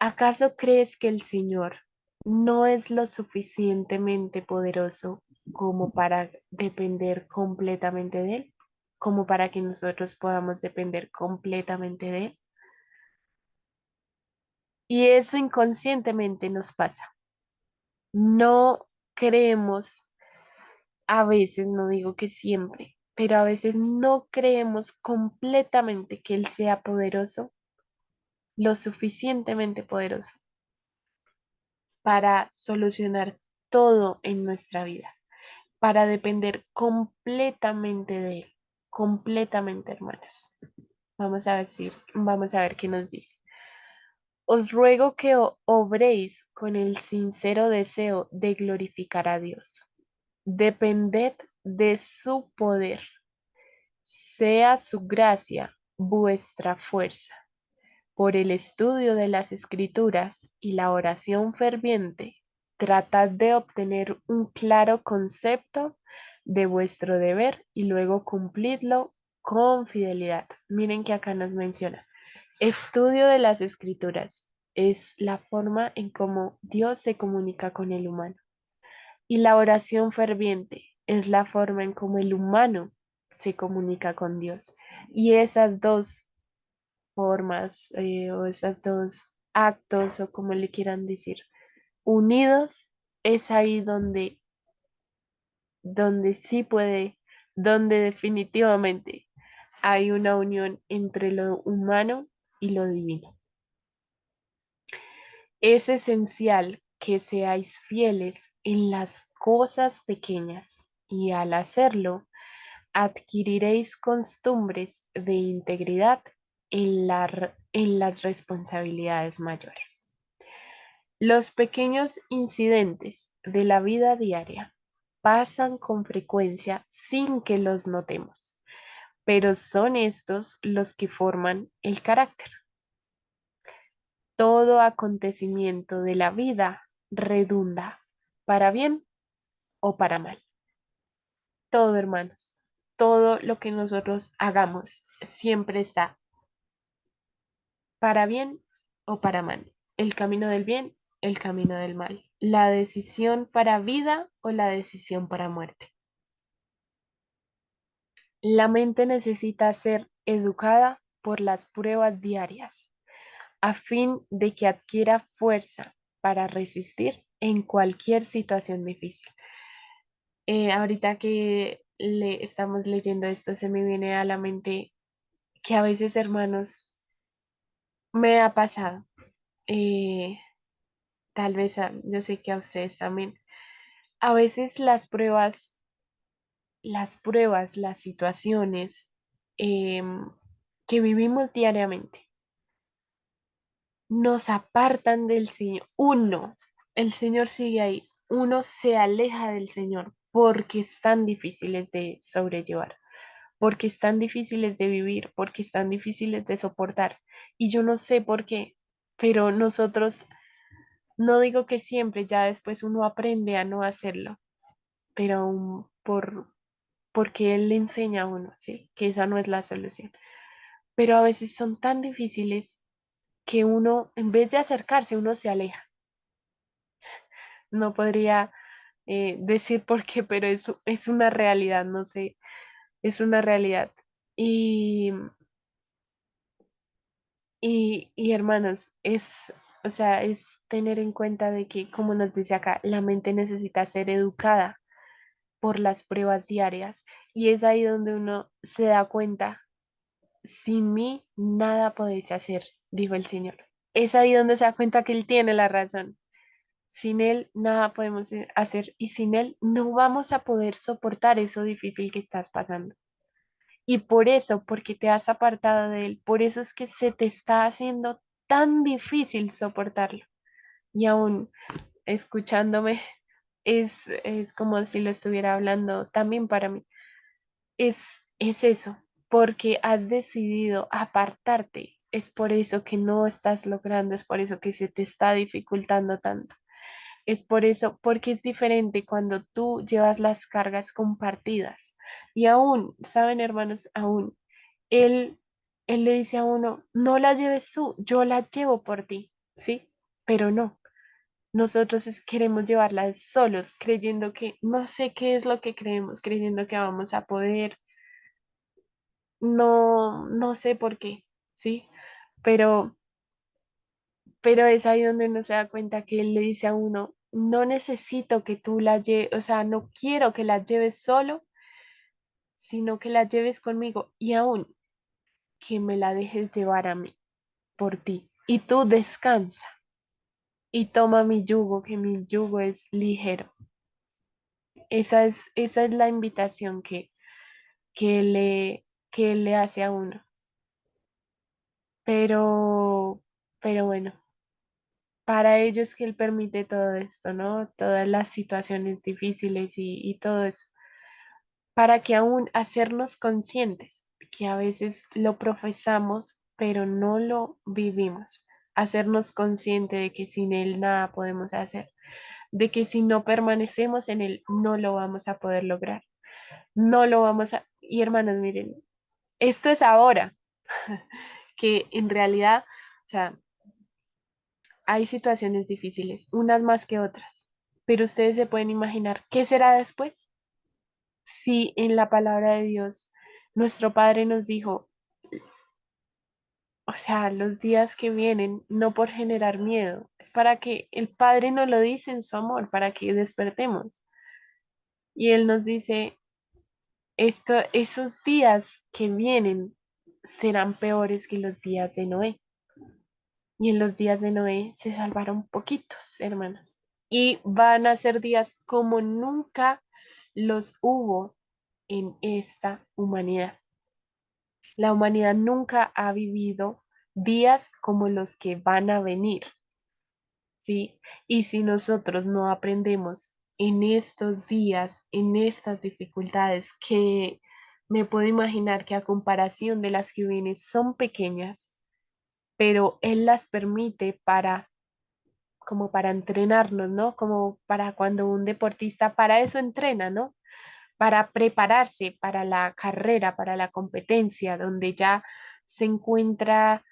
¿Acaso crees que el Señor no es lo suficientemente poderoso como para depender completamente de Él? Como para que nosotros podamos depender completamente de Él. Y eso inconscientemente nos pasa. No creemos, a veces, no digo que siempre, pero a veces no creemos completamente que Él sea poderoso, lo suficientemente poderoso para solucionar todo en nuestra vida, para depender completamente de Él, completamente, hermanos. Vamos a ver qué nos dice. Os ruego que obréis con el sincero deseo de glorificar a Dios. Depended de su poder. Sea su gracia vuestra fuerza. Por el estudio de las Escrituras y la oración ferviente, tratad de obtener un claro concepto de vuestro deber y luego cumplidlo con fidelidad. Miren que acá nos menciona. Estudio de las Escrituras es la forma en cómo Dios se comunica con el humano. Y la oración ferviente es la forma en cómo el humano se comunica con Dios. Y esas dos formas o esas dos actos o como le quieran decir, unidos, es ahí donde sí puede, donde definitivamente hay una unión entre lo humano y lo divino. Es esencial que seáis fieles en las cosas pequeñas y al hacerlo adquiriréis costumbres de integridad en las responsabilidades mayores. Los pequeños incidentes de la vida diaria pasan con frecuencia sin que los notemos, pero son estos los que forman el carácter. Todo acontecimiento de la vida redunda para bien o para mal. Todo, hermanos, todo lo que nosotros hagamos siempre está para bien o para mal. El camino del bien, el camino del mal. La decisión para vida o la decisión para muerte. La mente necesita ser educada por las pruebas diarias a fin de que adquiera fuerza para resistir en cualquier situación difícil. Ahorita que estamos leyendo esto, se me viene a la mente que a veces, hermanos, me ha pasado, eh, tal vez yo sé que a ustedes también, a veces las situaciones em, que vivimos diariamente nos apartan del Señor. Uno, el Señor sigue ahí. uno se aleja del Señor porque están difíciles de sobrellevar, porque están difíciles de vivir, porque están difíciles de soportar. Y yo no sé por qué, pero nosotros, no digo que siempre, ya después uno aprende a no hacerlo, pero aún porque Él le enseña a uno, ¿sí? Que esa no es la solución. Pero a veces son tan difíciles que uno, en vez de acercarse, uno se aleja. No podría decir por qué, pero es una realidad, no sé, es una realidad. Y, y hermanos, o sea, es tener en cuenta de que, como nos dice acá, la mente necesita ser educada por las pruebas diarias. Y es ahí donde uno se da cuenta, sin mí nada podéis hacer, dijo el Señor. Es ahí donde se da cuenta que Él tiene la razón. Sin Él nada podemos hacer y sin Él no vamos a poder soportar eso difícil que estás pasando. Y por eso, porque te has apartado de Él, por eso es que se te está haciendo tan difícil soportarlo. Y aún escuchándome, es como si lo estuviera hablando también para mí. Es, es eso, porque has decidido apartarte. Es por eso que no estás logrando, es por eso que se te está dificultando tanto. Es por eso, porque es diferente cuando tú llevas las cargas compartidas. Y aún, ¿saben, hermanos? Aún, él, él le dice a uno, no la lleves tú, yo la llevo por ti, ¿sí? Pero no, nosotros queremos llevarla solos, creyendo que no sé qué es lo que creemos, creyendo que vamos a poder, no sé por qué, ¿sí? Pero pero es ahí donde uno se da cuenta que él le dice a uno, no necesito que tú la lleves, o sea, no quiero que la lleves solo, sino que la lleves conmigo y aún que me la dejes llevar a mí por ti. Y tú descansa y toma mi yugo, que mi yugo es ligero. Esa es la invitación que que él le hace a uno. Pero, pero bueno, para ellos que Él permite todo esto, ¿no? Todas las situaciones difíciles y todo eso, para que aún hacernos conscientes que a veces lo profesamos, pero no lo vivimos. Hacernos consciente de que sin Él nada podemos hacer, de que si no permanecemos en Él no lo vamos a poder lograr, no lo vamos a... Y hermanos, miren, esto es ahora, que en realidad, o sea, hay situaciones difíciles, unas más que otras, pero ustedes se pueden imaginar qué será después. Si en la palabra de Dios nuestro Padre nos dijo, o sea, los días que vienen, no por generar miedo, es para que el Padre nos lo dice en su amor, para que despertemos. Y Él nos dice, esos días que vienen serán peores que los días de Noé. Y en los días de Noé se salvaron poquitos, hermanos. Y van a ser días como nunca los hubo en esta humanidad. La humanidad nunca ha vivido días como los que van a venir, ¿sí? Y si nosotros no aprendemos en estos días, en estas dificultades, que me puedo imaginar que a comparación de las que vienen son pequeñas, pero Él las permite como para entrenarnos, ¿no? Como para cuando un deportista para eso entrena, ¿no? Para prepararse para la carrera, para la competencia, donde ya se encuentra,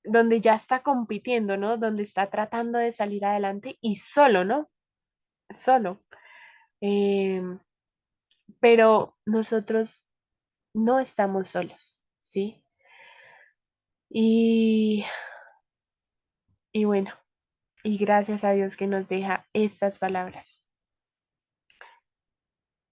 donde ya está compitiendo, ¿no? Donde está tratando de salir adelante y solo, ¿no? Solo. Em, pero nosotros no estamos solos, ¿sí? Y, y bueno, y gracias a Dios que nos deja estas palabras.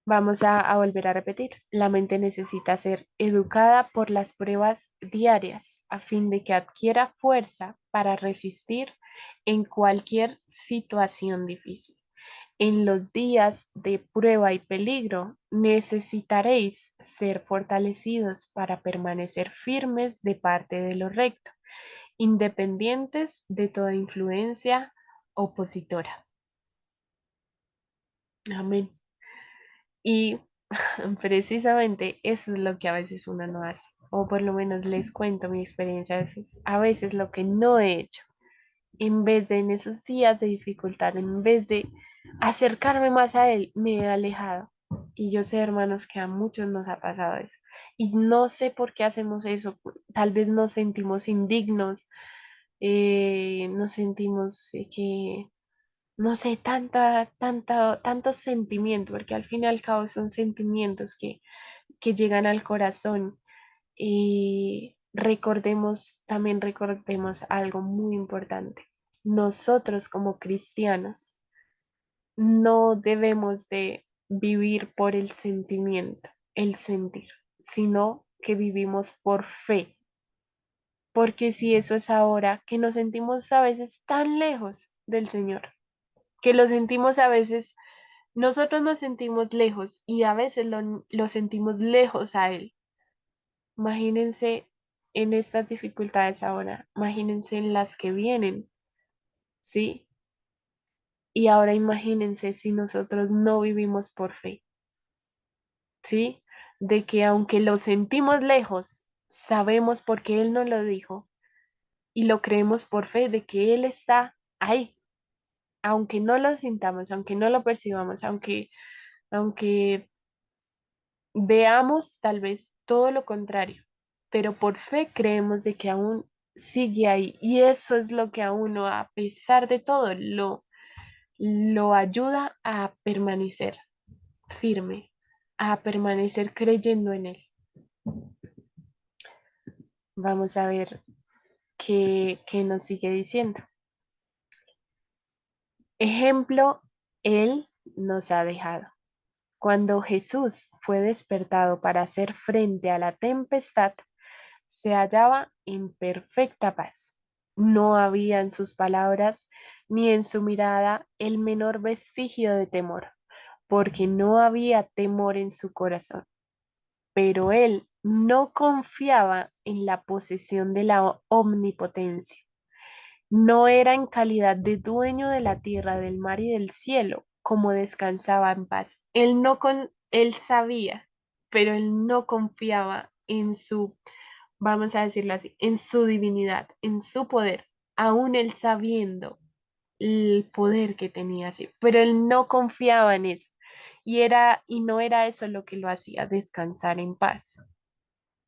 Vamos a volver a repetir. La mente necesita ser educada por las pruebas diarias a fin de que adquiera fuerza para resistir en cualquier situación difícil. En los días de prueba y peligro necesitaréis ser fortalecidos para permanecer firmes de parte de lo recto, independientes de toda influencia opositora. Amén. Y precisamente eso es lo que a veces uno no hace, o por lo menos les cuento mi experiencia a veces lo que no he hecho, en vez de en esos días de dificultad, en vez de acercarme más a Él, me he alejado. Y yo sé, hermanos, que a muchos nos ha pasado eso. Y no sé por qué hacemos eso. Tal vez nos sentimos indignos, nos sentimos que no sé, tantos sentimientos, porque al fin y al cabo son sentimientos que llegan al corazón. Y también recordemos algo muy importante. Nosotros como cristianos no debemos de vivir por el sentimiento, el sentir, sino que vivimos por fe. Porque si eso es ahora, que nos sentimos a veces tan lejos del Señor, que lo sentimos a veces, nosotros nos sentimos lejos y a veces lo sentimos lejos a Él. Imagínense en estas dificultades ahora, imagínense en las que vienen, ¿sí? Y ahora imagínense si nosotros no vivimos por fe, ¿sí? De que aunque lo sentimos lejos, sabemos porque Él nos lo dijo y lo creemos por fe de que Él está ahí, aunque no lo sintamos, aunque no lo percibamos, aunque veamos tal vez todo lo contrario, pero por fe creemos de que aún sigue ahí y eso es lo que a uno, a pesar de todo, lo ayuda a permanecer firme, a permanecer creyendo en Él. Vamos a ver qué nos sigue diciendo. Ejemplo, Él nos ha dejado. Cuando Jesús fue despertado para hacer frente a la tempestad, se hallaba en perfecta paz. No había en sus palabras ni en su mirada el menor vestigio de temor, porque no había temor en su corazón. Pero él no confiaba en la posesión de la omnipotencia. No era en calidad de dueño de la tierra, del mar y del cielo, como descansaba en paz. Él sabía, pero él no confiaba en su, vamos a decirlo así, en su divinidad, en su poder, aún él sabiendo el poder que tenía, sí, pero él no confiaba en eso. Y no era eso lo que lo hacía descansar en paz,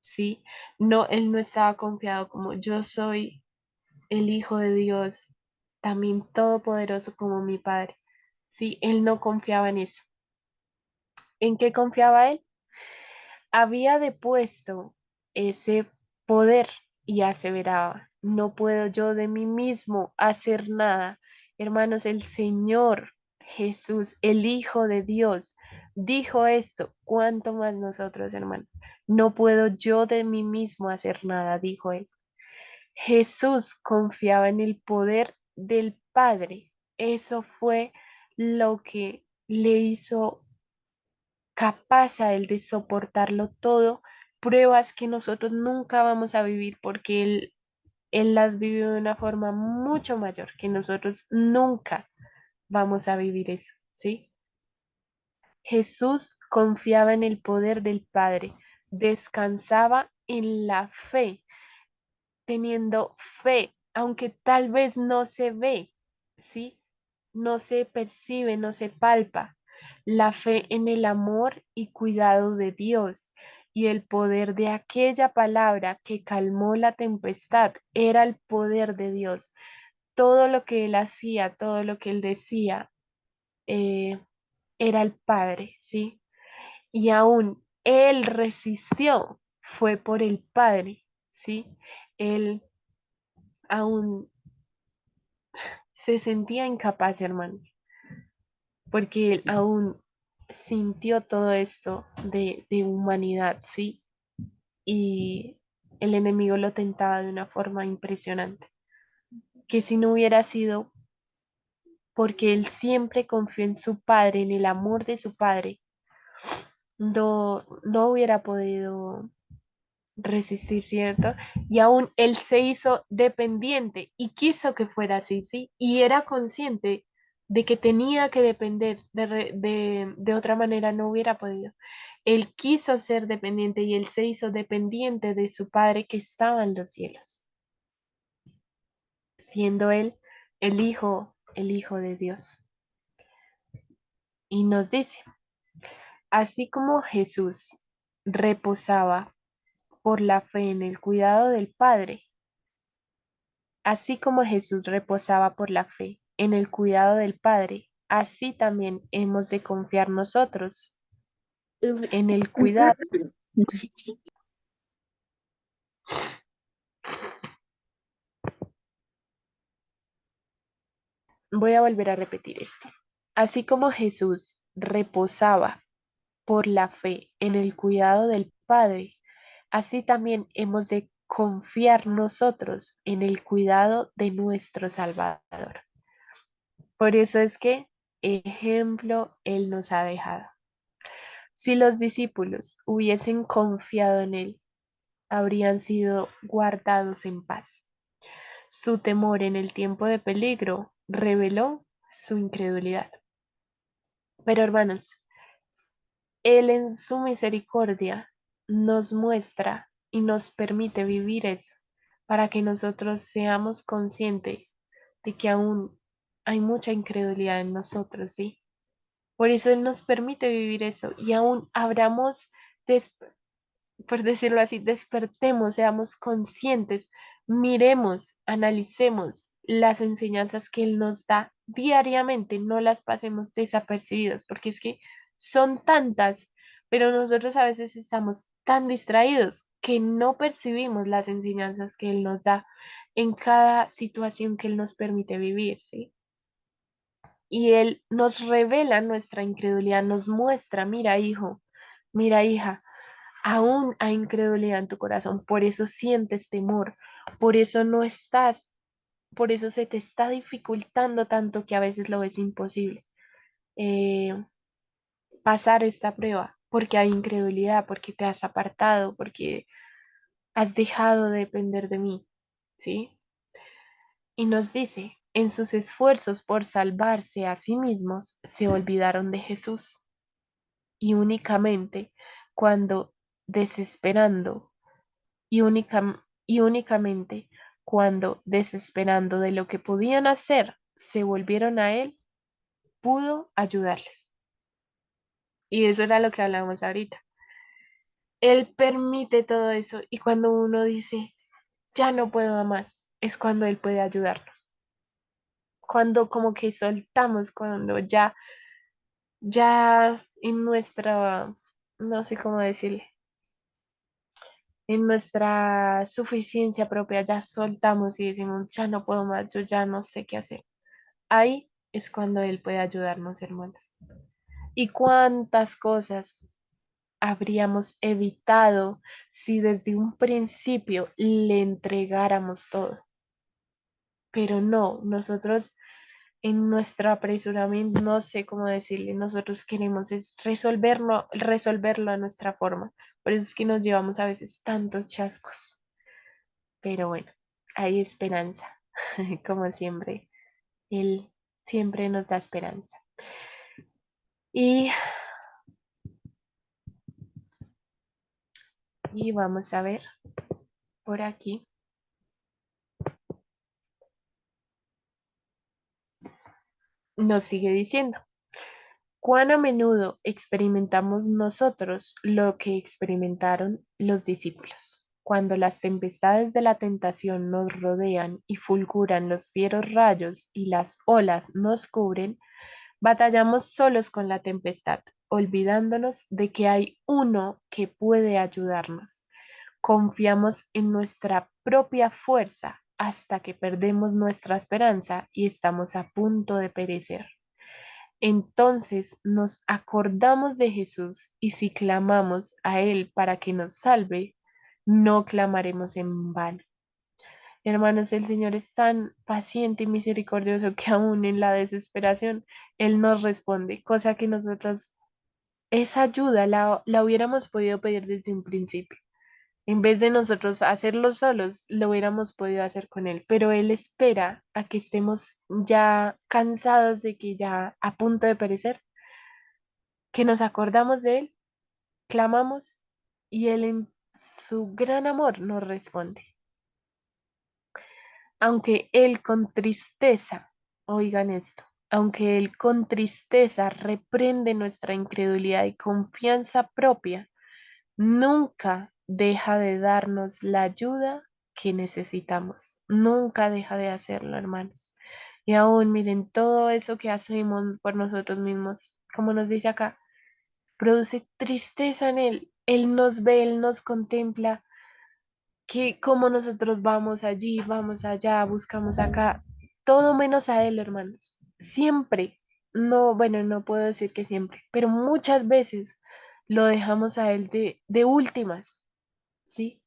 ¿sí? No, él no estaba confiado como yo soy el Hijo de Dios, también todopoderoso como mi Padre. Sí, él no confiaba en eso. ¿En qué confiaba él? Había depuesto ese poder y aseveraba, no puedo yo de mí mismo hacer nada. Hermanos, el Señor Jesús, el Hijo de Dios, dijo esto. ¿Cuánto más nosotros, hermanos? No puedo yo de mí mismo hacer nada, dijo él. Jesús confiaba en el poder del Padre. Eso fue lo que le hizo capaz a él de soportarlo todo, pruebas que nosotros nunca vamos a vivir porque él las vivió de una forma mucho mayor que nosotros nunca vamos a vivir eso, ¿sí? Jesús confiaba en el poder del Padre, descansaba en la fe, teniendo fe, aunque tal vez no se ve, ¿sí? No se percibe, no se palpa. La fe en el amor y cuidado de Dios y el poder de aquella palabra que calmó la tempestad era el poder de Dios. Todo lo que él hacía, todo lo que él decía, eh, era el Padre, ¿sí? Y aún él resistió, fue por el Padre, ¿sí? Él aún se sentía incapaz, hermanos, porque él aún sintió todo esto de humanidad, ¿sí? Y el enemigo lo tentaba de una forma impresionante, que si no hubiera sido porque él siempre confió en su padre, en el amor de su padre, no hubiera podido resistir, ¿cierto? Y aún él se hizo dependiente y quiso que fuera así, ¿sí? Y era consciente de que tenía que depender, de otra manera no hubiera podido. Él quiso ser dependiente y él se hizo dependiente de su Padre que estaba en los cielos, siendo él el Hijo de Dios. Y nos dice, así como Jesús reposaba por la fe en el cuidado del Padre, así como Jesús reposaba por la fe en el cuidado del Padre, así también hemos de confiar nosotros en el cuidado. Voy a volver a repetir esto. Así como Jesús reposaba por la fe en el cuidado del Padre, así también hemos de confiar nosotros en el cuidado de nuestro Salvador. Por eso es que ejemplo Él nos ha dejado. Si los discípulos hubiesen confiado en Él, habrían sido guardados en paz. Su temor en el tiempo de peligro reveló su incredulidad. Pero hermanos, Él en su misericordia nos muestra y nos permite vivir eso para que nosotros seamos conscientes de que aún hay mucha incredulidad en nosotros, ¿sí? Por eso Él nos permite vivir eso y aún abramos, por decirlo así, despertemos, seamos conscientes, miremos, analicemos las enseñanzas que Él nos da diariamente, no las pasemos desapercibidas, porque es que son tantas, pero nosotros a veces estamos tan distraídos que no percibimos las enseñanzas que Él nos da en cada situación que Él nos permite vivir, ¿sí? Y Él nos revela nuestra incredulidad, nos muestra, mira hijo, mira hija, aún hay incredulidad en tu corazón, por eso sientes temor, por eso no estás, por eso se te está dificultando tanto que a veces lo ves imposible pasar esta prueba, porque hay incredulidad, porque te has apartado, porque has dejado de depender de mí, ¿sí? Y nos dice, en sus esfuerzos por salvarse a sí mismos, se olvidaron de Jesús y únicamente cuando desesperando y únicamente cuando desesperando de lo que podían hacer, se volvieron a Él, pudo ayudarles. Y eso era lo que hablábamos ahorita. Él permite todo eso y cuando uno dice, ya no puedo más, es cuando Él puede ayudarnos. Cuando como que soltamos, cuando ya en nuestra, no sé cómo decirle, en nuestra suficiencia propia ya soltamos y decimos, ya no puedo más, yo ya no sé qué hacer. Ahí es cuando Él puede ayudarnos, hermanos. ¿Y cuántas cosas habríamos evitado si desde un principio le entregáramos todo? Pero no, nosotros en nuestro apresuramiento, no sé cómo decirle, nosotros queremos es resolverlo a nuestra forma. Por eso es que nos llevamos a veces tantos chascos. Pero bueno, hay esperanza, como siempre. Él siempre nos da esperanza. Y, y vamos a ver por aquí. Nos sigue diciendo, ¿cuán a menudo experimentamos nosotros lo que experimentaron los discípulos? Cuando las tempestades de la tentación nos rodean y fulguran los fieros rayos y las olas nos cubren, batallamos solos con la tempestad, olvidándonos de que hay uno que puede ayudarnos. Confiamos en nuestra propia fuerza hasta que perdemos nuestra esperanza y estamos a punto de perecer. Entonces nos acordamos de Jesús y si clamamos a Él para que nos salve, no clamaremos en vano. Hermanos, el Señor es tan paciente y misericordioso que aún en la desesperación Él nos responde, cosa que nosotros, esa ayuda la hubiéramos podido pedir desde un principio. En vez de nosotros hacerlo solos, lo hubiéramos podido hacer con Él, pero Él espera a que estemos ya cansados de que ya a punto de perecer, que nos acordamos de Él, clamamos y Él en su gran amor nos responde. Aunque Él con tristeza, oigan esto, aunque Él con tristeza reprende nuestra incredulidad y confianza propia, nunca deja de darnos la ayuda que necesitamos. Nunca deja de hacerlo, hermanos. Y aún miren, todo eso que hacemos por nosotros mismos, como nos dice acá, produce tristeza en Él. Él nos ve, Él nos contempla, que como nosotros vamos allí, vamos allá, buscamos acá, todo menos a Él, hermanos. Siempre, no, bueno, no puedo decir que siempre, pero muchas veces lo dejamos a Él de últimas, ¿sí?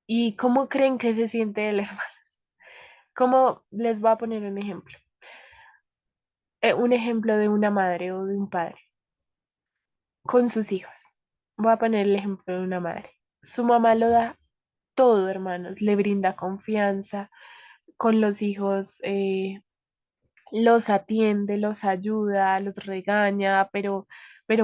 ¿Y cómo creen que se siente Él, hermanos? ¿Cómo les voy a poner un ejemplo? Un ejemplo de una madre o de un padre con sus hijos. Voy a poner el ejemplo de una madre. Su mamá lo da todo, hermanos, le brinda confianza con los hijos, los atiende, los ayuda, los regaña, pero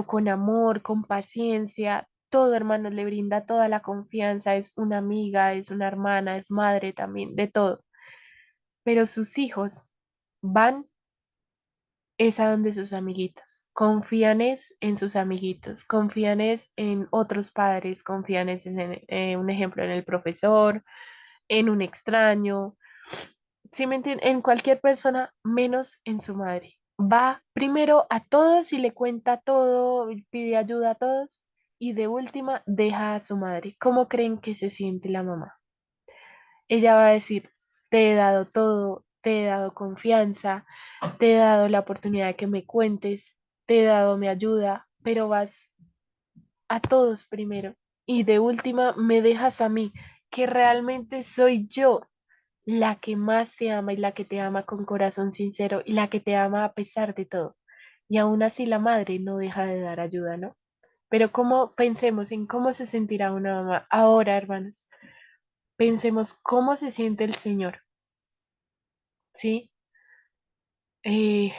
con amor, con paciencia. Todo, hermanos, le brinda toda la confianza, es una amiga, es una hermana, es madre también, de todo. Pero sus hijos van es a donde sus amiguitos. Confían es en sus amiguitos, confían es en otros padres, confían es en, un ejemplo, en el profesor, en un extraño, ¿sí me entienden? En cualquier persona menos en su madre. Va primero a todos y le cuenta todo, y pide ayuda a todos y de última deja a su madre. ¿Cómo creen que se siente la mamá? Ella va a decir, te he dado todo, te he dado confianza, te he dado la oportunidad de que me cuentes, te he dado mi ayuda, pero vas a todos primero y de última me dejas a mí, que realmente soy yo la que más te ama y la que te ama con corazón sincero y la que te ama a pesar de todo. Y aún así la madre no deja de dar ayuda, ¿no? Pero como pensemos en cómo se sentirá una mamá ahora, hermanos. Pensemos cómo se siente el Señor, ¿sí? Eh,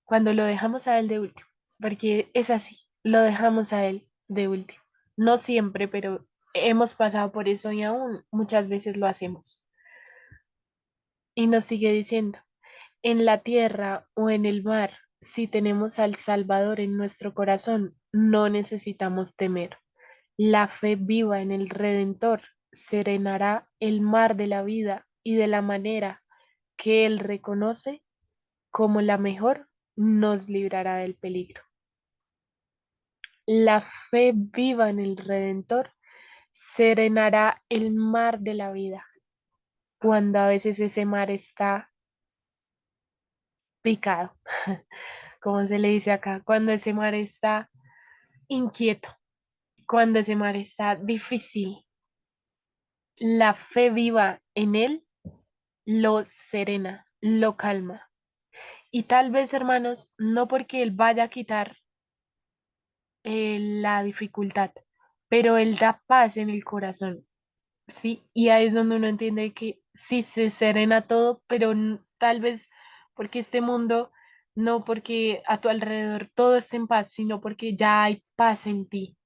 cuando lo dejamos a Él de último, porque es así, lo dejamos a Él de último. No siempre, pero hemos pasado por eso y aún muchas veces lo hacemos. Y nos sigue diciendo, en la tierra o en el mar, si tenemos al Salvador en nuestro corazón, no necesitamos temer. La fe viva en el Redentor serenará el mar de la vida y de la manera que Él reconoce como la mejor, nos librará del peligro. La fe viva en el Redentor serenará el mar de la vida, cuando a veces ese mar está picado, como se le dice acá, cuando ese mar está inquieto, cuando ese mar está difícil. La fe viva en él lo serena, lo calma. Y tal vez, hermanos, no porque él vaya a quitar la dificultad, pero él da paz en el corazón, ¿sí? Y ahí es donde uno entiende que sí se serena todo, pero tal vez porque este mundo, no porque a tu alrededor todo esté en paz, sino porque ya hay paz en ti.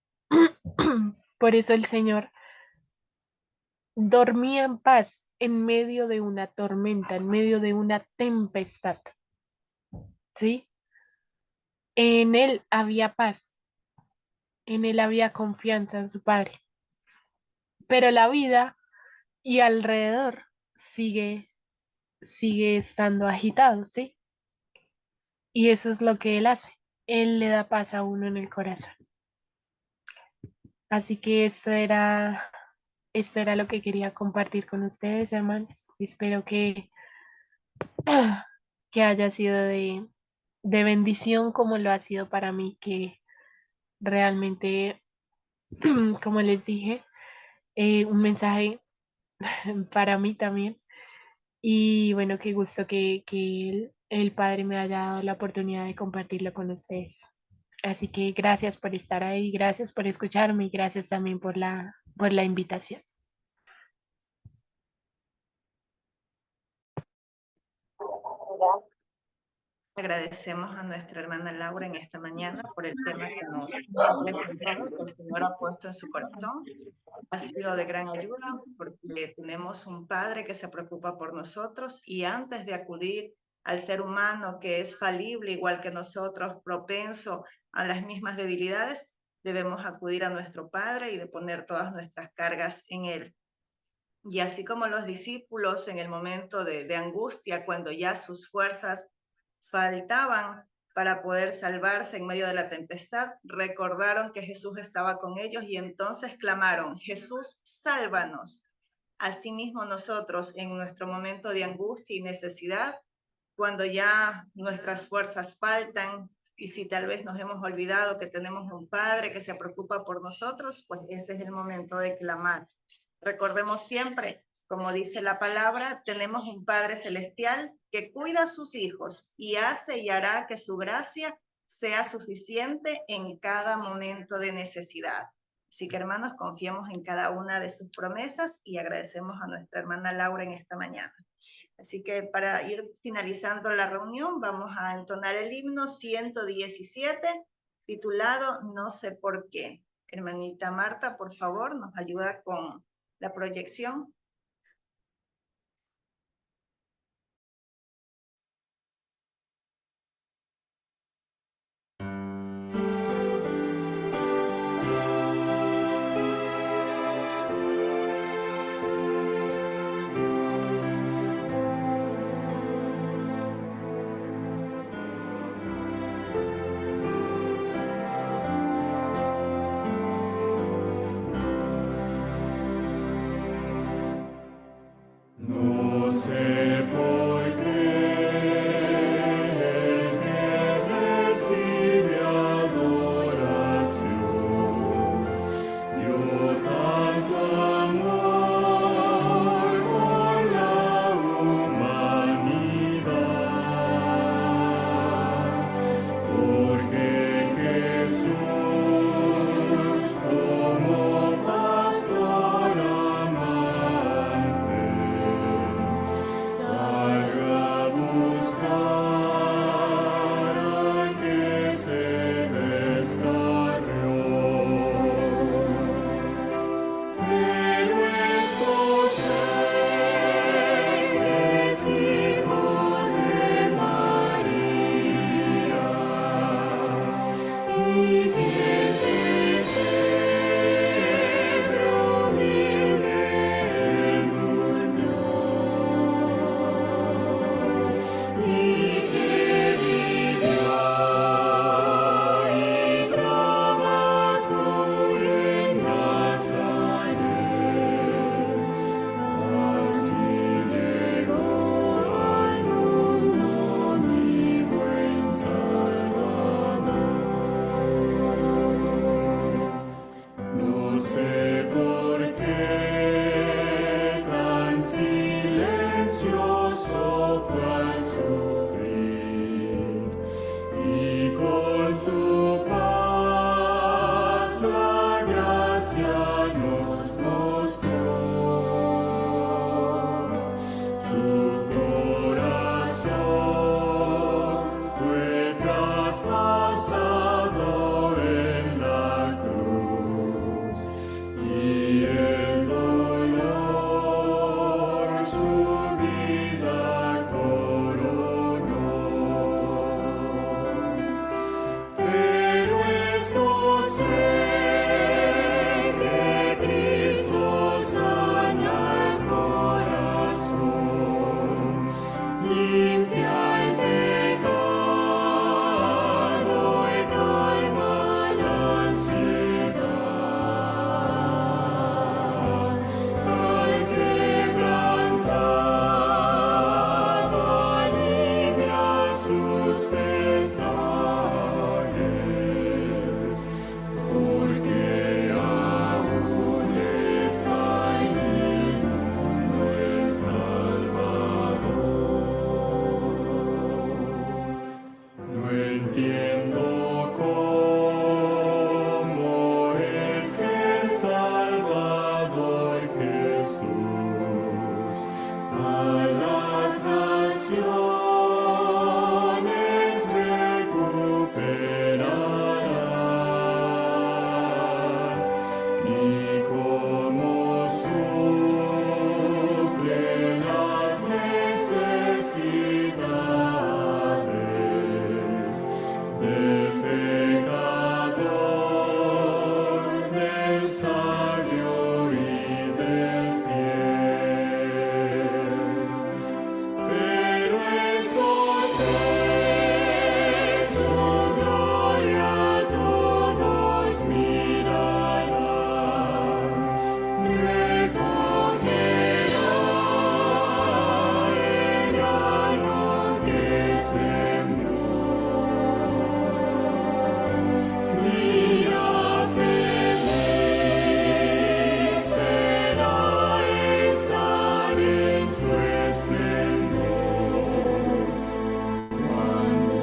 Por eso el Señor dormía en paz en medio de una tormenta, en medio de una tempestad, ¿sí? En Él había paz, en Él había confianza en su Padre, pero la vida y alrededor sigue estando agitado, ¿sí? Y eso es lo que Él hace. Él le da paz a uno en el corazón. Así que esto era lo que quería compartir con ustedes, hermanos. Espero que haya sido de bendición como lo ha sido para mí, que realmente, como les dije, un mensaje para mí también. Y bueno, qué gusto que el Padre me haya dado la oportunidad de compartirlo con ustedes. Así que gracias por estar ahí, gracias por escucharme y gracias también por por la invitación. Agradecemos a nuestra hermana Laura en esta mañana por el tema que nos presentó, que el Señor ha puesto en su corazón. Ha sido de gran ayuda porque tenemos un Padre que se preocupa por nosotros y antes de acudir al ser humano que es falible igual que nosotros, propenso a las mismas debilidades, debemos acudir a nuestro Padre y de poner todas nuestras cargas en Él. Y así como los discípulos en el momento de angustia, cuando ya sus fuerzas faltaban para poder salvarse en medio de la tempestad, recordaron que Jesús estaba con ellos y entonces clamaron: Jesús, sálvanos. Asimismo nosotros en nuestro momento de angustia y necesidad, cuando ya nuestras fuerzas faltan y si tal vez nos hemos olvidado que tenemos un Padre que se preocupa por nosotros, pues ese es el momento de clamar. Recordemos siempre, como dice la palabra, tenemos un Padre celestial que cuida a sus hijos y hace y hará que su gracia sea suficiente en cada momento de necesidad. Así que, hermanos, confiemos en cada una de sus promesas y agradecemos a nuestra hermana Laura en esta mañana. Así que para ir finalizando la reunión, vamos a entonar el himno 117, titulado No sé por qué. Hermanita Marta, por favor, nos ayuda con la proyección. No sé por qué el que recibe adoración dio tanto amor por la humanidad, porque Jesús como pastor amante salga a buscar al que se descarrió. Pero esto sé que es hijo de María y que el pesebre humilde él durmió. Y que vivió y trabajó en Nazaret, así llegó al mundo mi buen Salvador. No sé por qué tan silencioso fue al sufrir y con su paz la gracia nos mostró. Su corazón fue traspasado en la cruz y el dolor su vida coronó. Pero esto sé que Cristo sana el corazón, limpia el pecado y calma la ansiedad. Al quebrantado alivia sus pesares, porque aún está en el mundo el Salvador. No entiendo cómo es que el Salvador del pecador, del sabio y del fiel. Pero estos es su gloria, todos mirarán, recogerá el grano que sembró. Día feliz será estar en su esplendor, cuando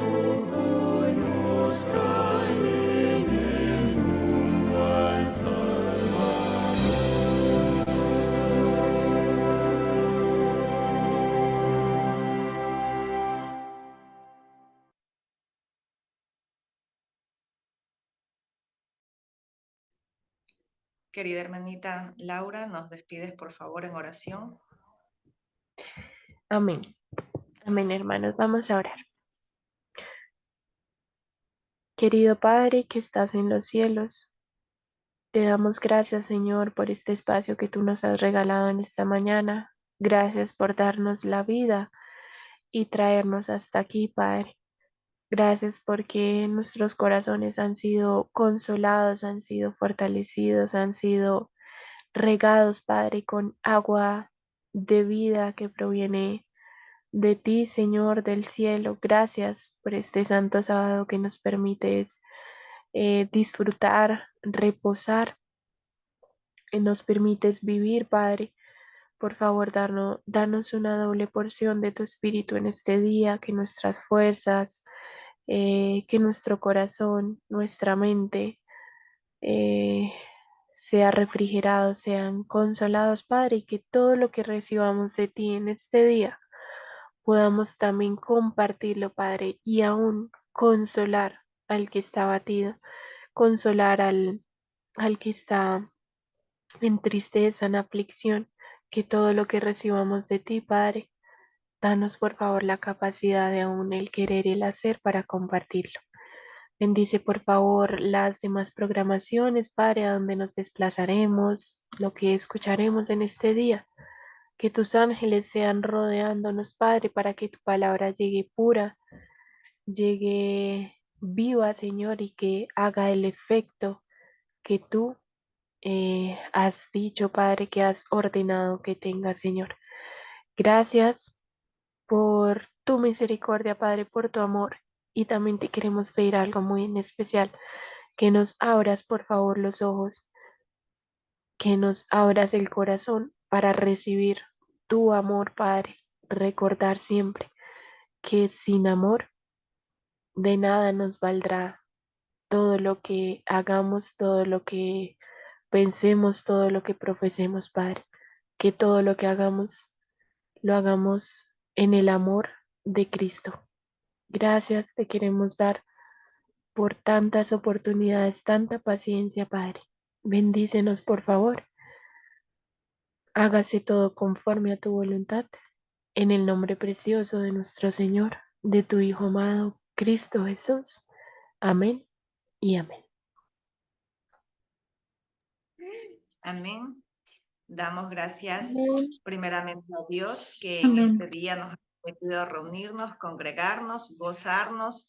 conozcan en el mundo al Salvador. Querida hermanita Laura, nos despides por favor en oración. Amén. Amén, hermanos. Vamos a orar. Querido Padre que estás en los cielos, te damos gracias, Señor, por este espacio que tú nos has regalado en esta mañana. Gracias por darnos la vida y traernos hasta aquí, Padre. Gracias porque nuestros corazones han sido consolados, han sido fortalecidos, han sido regados, Padre, con agua de vida que proviene de ti, Señor del cielo. Gracias por este santo sábado que nos permites disfrutar, reposar, nos permites vivir, Padre. Por favor, danos una doble porción de tu espíritu en este día, que nuestras fuerzas, que nuestro corazón, nuestra mente eh, sea refrigerado, sean consolados, Padre, y que todo lo que recibamos de ti en este día podamos también compartirlo, Padre, y aún consolar al que está abatido, consolar al que está en tristeza, en aflicción, que todo lo que recibamos de ti, Padre, danos por favor la capacidad de aún el querer y el hacer para compartirlo. Bendice por favor las demás programaciones, Padre, a donde nos desplazaremos, lo que escucharemos en este día. Que tus ángeles sean rodeándonos, Padre, para que tu palabra llegue pura, llegue viva, Señor, y que haga el efecto que tú has dicho, Padre, que has ordenado que tenga, Señor. Gracias por tu misericordia, Padre, por tu amor. Y también te queremos pedir algo muy en especial, que nos abras, por favor, los ojos, que nos abras el corazón para recibir tu amor, Padre. Recordar siempre que sin amor de nada nos valdrá todo lo que hagamos, todo lo que pensemos, todo lo que profesemos, Padre. Que todo lo que hagamos, lo hagamos en el amor de Cristo. Gracias te queremos dar por tantas oportunidades, tanta paciencia, Padre. Bendícenos, por favor. Hágase todo conforme a tu voluntad. En el nombre precioso de nuestro Señor, de tu Hijo amado, Cristo Jesús. Amén y amén. Amén. Damos gracias Amén. primeramente a Dios que en Amén. este día nos ha permitido reunirnos, congregarnos, gozarnos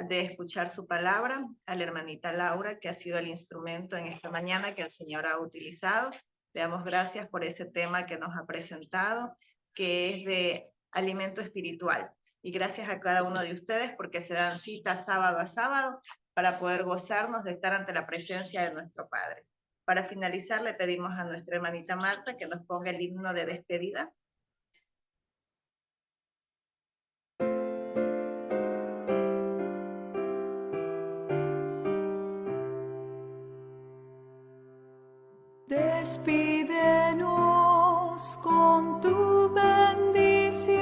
de escuchar su palabra, a la hermanita Laura, que ha sido el instrumento en esta mañana que el Señor ha utilizado. Le damos gracias por ese tema que nos ha presentado, que es de alimento espiritual. Y gracias a cada uno de ustedes porque se dan cita sábado a sábado para poder gozarnos de estar ante la presencia de nuestro Padre. Para finalizar, le pedimos a nuestra hermanita Marta que nos ponga el himno de despedida. Despídenos con tu bendición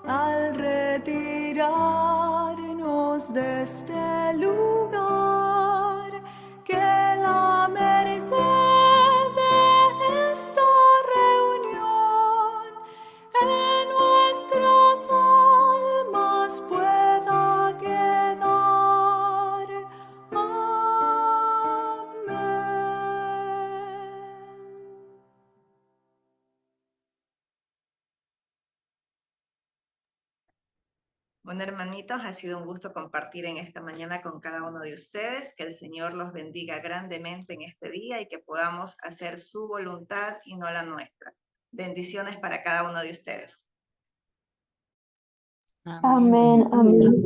al retirarnos de este lugar, que la merced de esta reunión en nuestras almas pueda quedar. Bueno, hermanitos, ha sido un gusto compartir en esta mañana con cada uno de ustedes. Que el Señor los bendiga grandemente en este día y que podamos hacer su voluntad y no la nuestra. Bendiciones para cada uno de ustedes. Amén, amén.